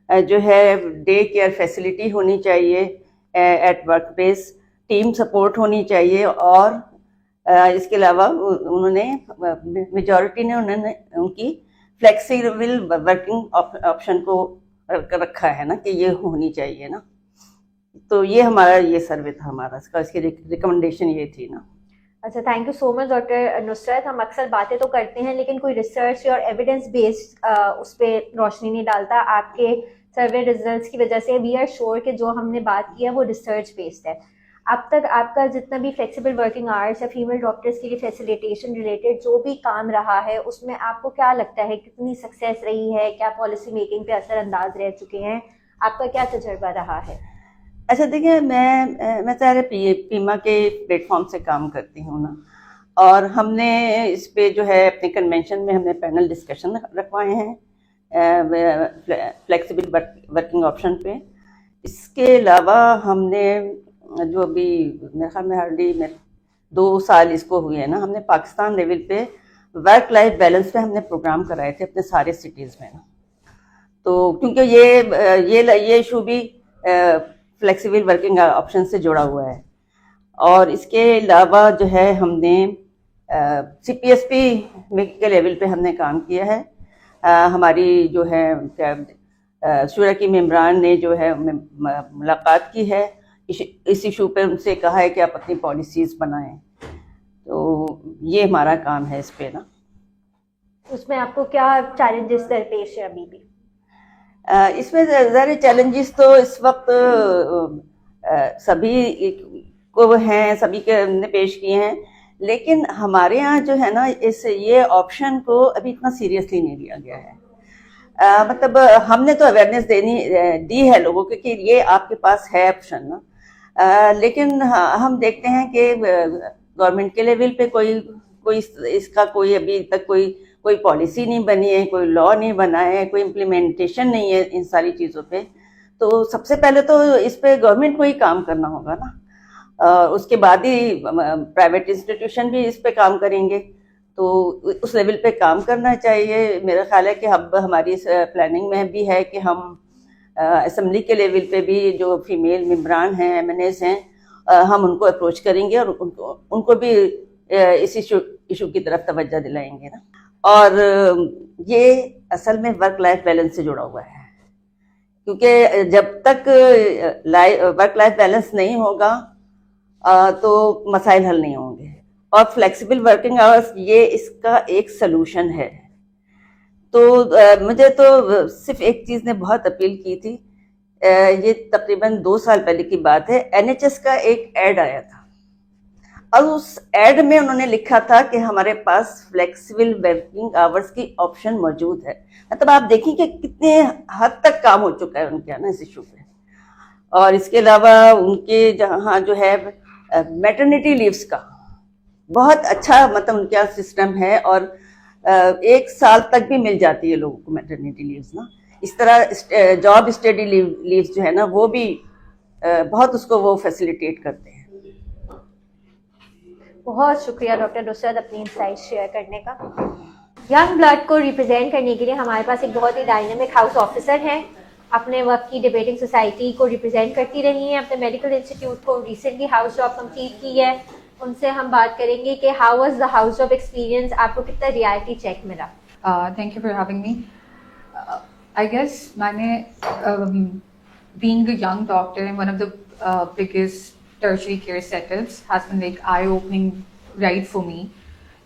Speaker 5: जो है डे केयर फैसिलिटी होनी चाहिए at work place, team support होनी चाहिए, और इसके अलावा उन्होंने मेजॉरिटी ने उनकी फ्लेक्सिबल वर्किंग ऑप्शन को रखा है ना कि ये होनी चाहिए ना। तो ये हमारा ये सर्वे था हमारा, इसकी रिकमेंडेशन ये थी ना।
Speaker 4: अच्छा, thank you so much doctor Nusrat. हम अक्सर बातें तो करते हैं लेकिन कोई रिसर्च और एविडेंस बेस्ड उस पर रोशनी नहीं डालता। आपके सर्वे रिजल्ट्स की वजह से वी आर श्योर कि जो हमने बात की है वो रिसर्च बेस्ड है। अब तक आपका जितना भी फ्लेक्सिबल वर्किंग आवर्स या फीमेल डॉक्टर्स के लिए फैसिलिटेशन रिलेटेड जो भी काम रहा है, उसमें आपको क्या लगता है कितनी सक्सेस रही है? क्या पॉलिसी मेकिंग पे असरअंदाज रह चुके हैं? आपका क्या तजुर्बा रहा है?
Speaker 5: अच्छा, देखिए, मैं सारे पीमा के प्लेटफॉर्म से काम करती हूँ ना, और हमने इस पे जो है अपने कन्वेंशन में हमने पैनल डिस्कशन रखवाए हैं फ्लेक्सिबल वर्किंग ऑप्शन पे। इसके अलावा हमने जो अभी मेरे ख्याल में हार्डली 2 साल इसको हुए हैं ना, हमने पाकिस्तान लेवल पे वर्क लाइफ बैलेंस पे हमने प्रोग्राम कराए थे अपने सारे सिटीज़ में ना। तो क्योंकि ये इशू भी फ्लेक्सिबल वर्किंग ऑप्शन से जुड़ा हुआ है, और इसके अलावा जो है हमने CPSP के लेवल पे हमने काम किया है। हमारी जो है शुरा की मेंबरान ने जो है मुलाकात की है, इस इशू पे उनसे कहा है कि आप अपनी पॉलिसीज़ बनाएं। तो ये हमारा काम है इस पे ना।
Speaker 4: उसमें आपको क्या चैलेंजेस दरपेश है अभी भी?
Speaker 5: इसमें ज़ाहिर चैलेंजेस तो इस वक्त सभी को हैं, सभी के हमने पेश किए हैं, लेकिन हमारे यहाँ जो है ना ये ऑप्शन को अभी इतना सीरियसली नहीं लिया गया है। मतलब हमने तो अवेयरनेस दी है लोगों को कि ये आपके पास है ऑप्शन ना, लेकिन हम देखते हैं कि गवर्नमेंट के लेवल पे कोई इसका कोई अभी तक कोई पॉलिसी नहीं बनी है, कोई लॉ नहीं बना है, कोई इम्प्लीमेंटेशन नहीं है इन सारी चीज़ों पे। तो सबसे पहले तो इस पे गवर्नमेंट को ही काम करना होगा ना, उसके बाद ही प्राइवेट इंस्टीट्यूशन भी इस पे काम करेंगे। तो उस लेवल पे काम करना चाहिए। मेरा ख्याल है कि अब हमारी इस प्लानिंग में भी है कि हम असेंबली के लेवल पे भी जो फीमेल मेंबरान हैं, MNAs हैं, हम उनको अप्रोच करेंगे और उनको भी इस इशू की तरफ तवज्जो दिलाएंगे ना। और ये असल में वर्क लाइफ बैलेंस से जुड़ा हुआ है, क्योंकि जब तक वर्क लाइफ बैलेंस नहीं होगा तो मसाइल हल नहीं होंगे। और फ्लेक्सिबल वर्किंग आवर्स ये इसका एक सलूशन है। तो मुझे तो सिर्फ एक चीज़ ने बहुत अपील की थी, ये तकरीबन 2 साल पहले की बात है। NHS का एक ऐड आया था और उस ऐड में उन्होंने लिखा था कि हमारे पास फ्लेक्सिबल वर्किंग आवर्स की ऑप्शन मौजूद है। मतलब आप देखिए कि कितने हद तक काम हो चुका है उनके यहाँ ना इस इशू पे। और इसके अलावा उनके जहाँ जो है मैटरनिटी लीव्स का बहुत अच्छा मतलब उनके यहाँ सिस्टम है, और 1 साल तक भी मिल जाती है लोगों को मैटरनिटी लीव्स ना। इस तरह जॉब स्टडी लीव्स जो है ना वो भी बहुत उसको वो फैसिलिटेट करते हैं।
Speaker 4: बहुत शुक्रिया डॉक्टर नुसरत अपनी इंसाइट शेयर करने का। यंग ब्लड को रिप्रेजेंट करने के लिए हमारे पास एक बहुत ही डायनेमिक हाउस ऑफिसर हैं। अपने वक्त की डिबेटिंग सोसाइटी को रिप्रेजेंट करती रही हैं, अपने मेडिकल इंस्टीट्यूट को रिसेंटली हाउस जॉब कंप्लीट की है। उनसे हम बात करेंगे कि how was the house job experience, आपको कितना रियलिटी चेक मिला?
Speaker 1: Thank you for having me. I guess मैंने being a young doctor in one of the biggest tertiary care setups has been like eye-opening right for me.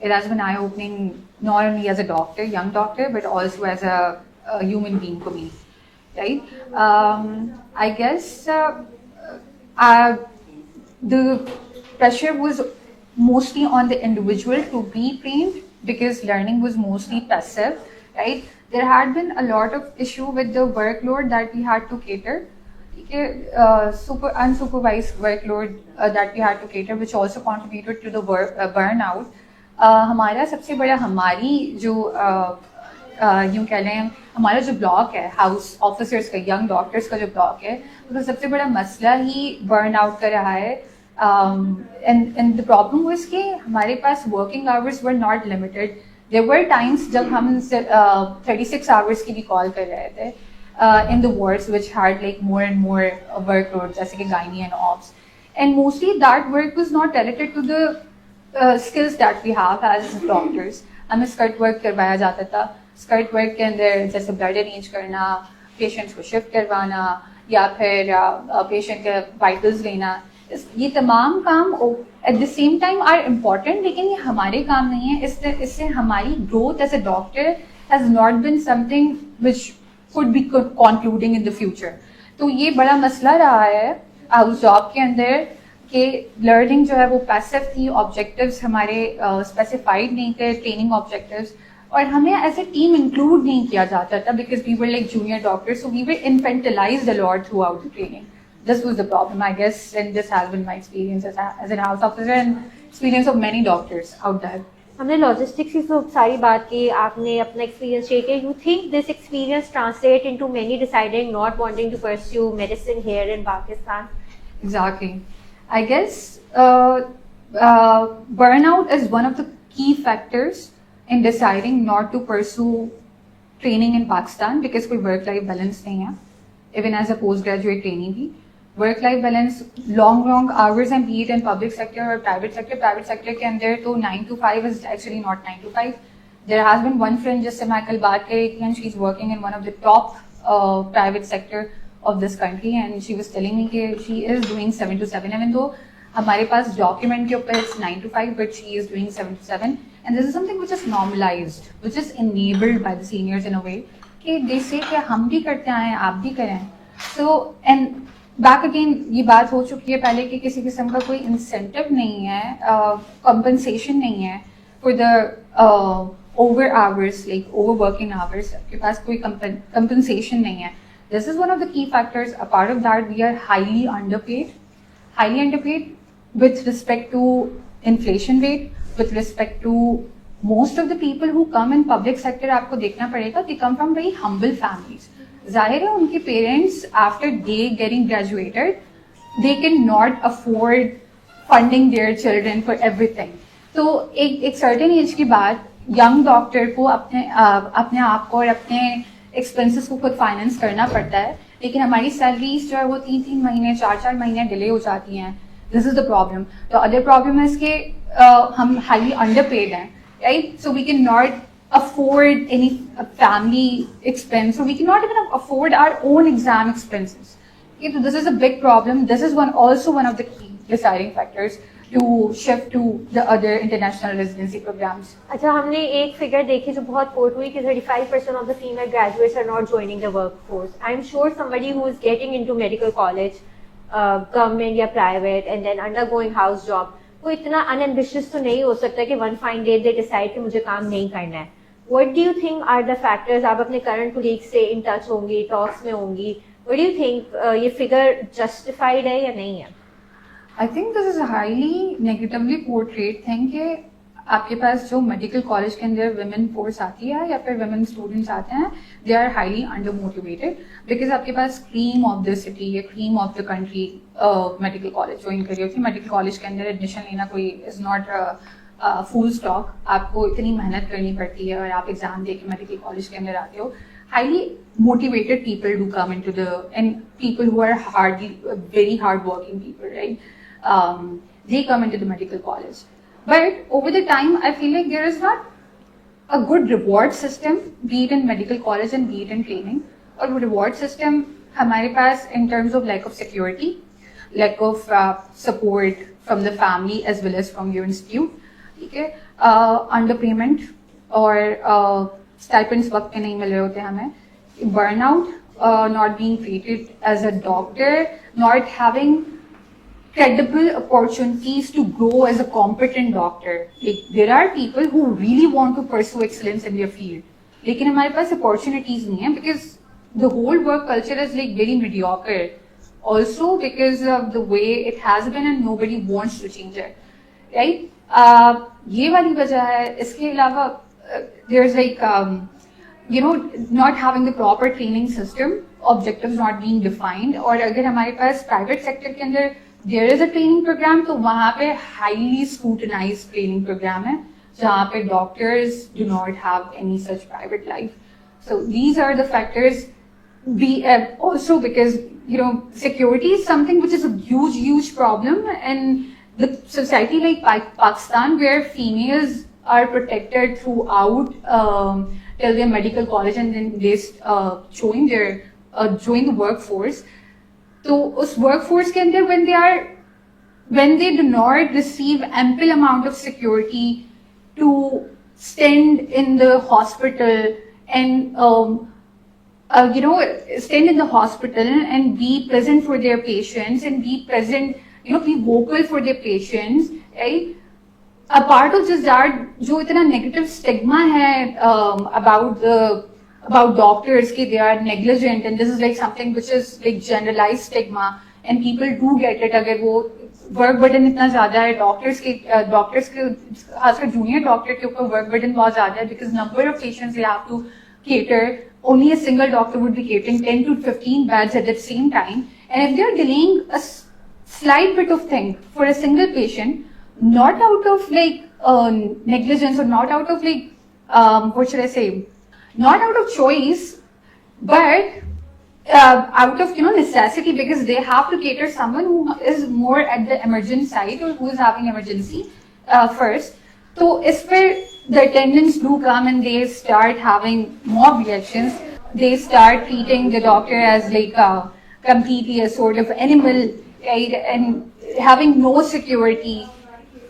Speaker 1: It has been eye-opening not only as a doctor, young doctor, but also as a human being for me, right? I guess the pressure was mostly on the individual to be trained because learning was mostly passive, right? There had been a lot of issue with the workload that we had to cater, unsupervised workload that we had to cater, which also contributed to the burnout. हमारा सबसे बड़ा हमारी जो यूँ कह लें हमारा जो ब्लॉक है हाउस ऑफिसर्स का, यंग डॉक्टर्स का जो ब्लॉक है, तो सबसे बड़ा मसला ही बर्न आउट का रहा है। and the problem was कि हमारे पास working hours were not limited. There were times जब हम 36 hours की भी call कर रहे थे in the wards which had like more and more workloads जैसे कि gynae and obs, and mostly that work was not related to the skills that we have as doctors. हमें स्कर्ट वर्क करवाया जाता था। Skirt work के अंदर जैसे blood arrange करना, पेशेंट्स को शिफ्ट करवाना या फिर पेशेंट के वाइटल्स लेना, ये तमाम काम at the same time are important, लेकिन ये हमारे काम नहीं है। इससे हमारी growth as a doctor has not been something which could be concluding in the future. तो ये बड़ा मसला रहा है हाउस जॉब के अंदर कि लर्निंग जो है वो पैसिव थी, ऑब्जेक्टिव्स हमारे स्पेसिफाइड नहीं थे, ट्रेनिंग ऑब्जेक्टिव्स, और हमें एज ए टीम इंक्लूड नहीं किया जाता था because we were like junior doctors, so we were infantilised a lot throughout the training. This was the problem, I guess, and this has been my experience as a house officer and experience of many doctors out there.
Speaker 4: हमने logistics की तो सारी बात की, आपने अपना experience share किया. You think this experience translate into many deciding not wanting to pursue medicine here in Pakistan?
Speaker 1: Exactly. I guess burnout is one of the key factors in deciding not to pursue training in Pakistan because कोई work-life balance नहीं है. Even as a postgraduate trainee भी work-life balance, long hours and be it in public sector or private sector के अंदर तो 9 to 5 is actually not 9 to 5. There has been one friend जिससे मैं कल बात कर रही थी and she's working in one of the top private sector of this country, and she was telling me that she is doing 7 to 7, even though हमारे पास document के ऊपर it's 9 to 5, but she is doing 7 to 7, and this is something which is normalized, which is enabled by the seniors in a way कि they say कि हम भी करते आए, आप भी करें. So and back again ये बात हो चुकी है पहले कि किसी किस्म का कोई incentive नहीं है, compensation नहीं है for the over hours, like overworking hours. आपके पास कोई compensation नहीं है. This is one of the key factors. A part of that, we are highly underpaid with respect to inflation rate, with respect to most of the people who come in public sector. आपको देखना पड़ेगा, they come from very humble families. जाहिर है उनके parents after they getting graduated, they cannot afford funding their children for everything. तो एक certain age के बाद young doctor को अपने आप को और अपने expenses को खुद finance करना पड़ता है, लेकिन हमारी salaries जो है वो 3 महीने 4 महीने delay हो जाती हैं. This is the problem. The other problem is कि हम highly underpaid हैं, right? So we cannot afford any family expense, so we cannot even afford our own exam expenses. Okay, so this is a big problem. This is also one of the key deciding factors to shift to the other international residency programs.
Speaker 4: अच्छा, हमने एक figure देखी जो बहुत coat हुई कि 35% of the female graduates are not joining the workforce. I'm sure somebody who is getting into medical college, government या private, and then undergoing house job, वो इतना unambitious तो नहीं हो सकता कि one fine day they decide कि मुझे काम नहीं करना है. What do you think are the factors? आप अपने current colleagues से in touch होंगी, talks में होंगी. What do you think ये figure justified है या नहीं है?
Speaker 1: I think this is a highly negatively portrayed thing कि आपके पास जो medical college के अंदर women force आती है या फिर women students आते हैं, they are highly undermotivated because आपके पास cream of the city या cream of the country medical college join करी होती है. Medical college के अंदर admission लेना कोई is not a full stock. आपको इतनी मेहनत करनी पड़ती है और आप exam दे के medical college के अंदर आते हो. Highly motivated people do come into and people who are very hardworking people, right? They come into the medical college. But over the time, I feel like there is not a good reward system, be it in medical college and be it in training. Or reward system, हमारे पास in terms of lack of security, lack of support from the family as well as from your institute, okay? Underpayment or stipends वक्त पे नहीं मिल रहे होते हमें, burnout, not being treated as a doctor, not having credible opportunities to grow as a competent doctor. Like, there are people who really want to pursue excellence in their field, लेकिन हमारे पास opportunities नहीं है because the whole work culture is like very mediocre. Also because of the way it has been and nobody wants to change it, right? ये वाली वजह है. इसके अलावा there's like not having the proper training system, objectives not being defined. और अगर हमारे पास private sector के अंदर there is a training program, तो वहाँ पे highly scrutinized training program है जहाँ पे doctors do not have any such private life. So these are the factors. Also because security is something which is a huge problem, and the society like Pakistan where females are protected throughout till their medical college and then they join the workforce. So उस workforce के अंदर when they do not receive ample amount of security to stand in the hospital and stand in the hospital and be present for their patients and be present, be vocal for their patients, right? A part of just that, जो इतना negative stigma है about doctors कि they are negligent, and this is like something which is like generalized stigma, and people do get it अगर वो work burden इतना ज़्यादा है doctors के खासकर junior doctor के ऊपर work burden बहुत ज़्यादा है because number of patients they have to cater. Only a single doctor would be catering 10 to 15 beds at the same time, and if they are delaying a slight bit of thing for a single patient, not out of like negligence or not out of like what should I say, not out of choice, but out of necessity, because they have to cater someone who is more at the emergency side or who is having emergency first. So if the attendants do come and they start having mob reactions, they start treating the doctor as like completely a sort of animal, right? And having no security.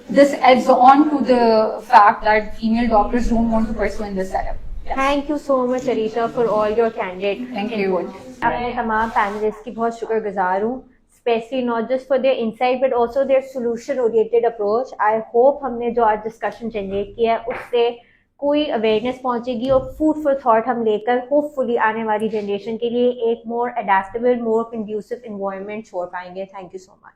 Speaker 1: This adds on to the fact that female doctors don't want to pursue in this setup.
Speaker 4: Thank you so much, Arisha, for all your candid
Speaker 1: Thank you.
Speaker 4: input. अपने तमाम panelist की बहुत शुक्रगुजार हूँ, specially not just for their insight but also their solution oriented approach. I hope हमने जो आज discussion generate किया है उससे कोई अवेयरनेस पहुंचेगी और फूड फॉर थॉट हम लेकर होपफुली आने वाली जनरेशन के लिए एक मोर अडेप्टेबल, मोर कंड्यूसिव इन्वायरमेंट छोड़ पाएंगे. Thank you so much.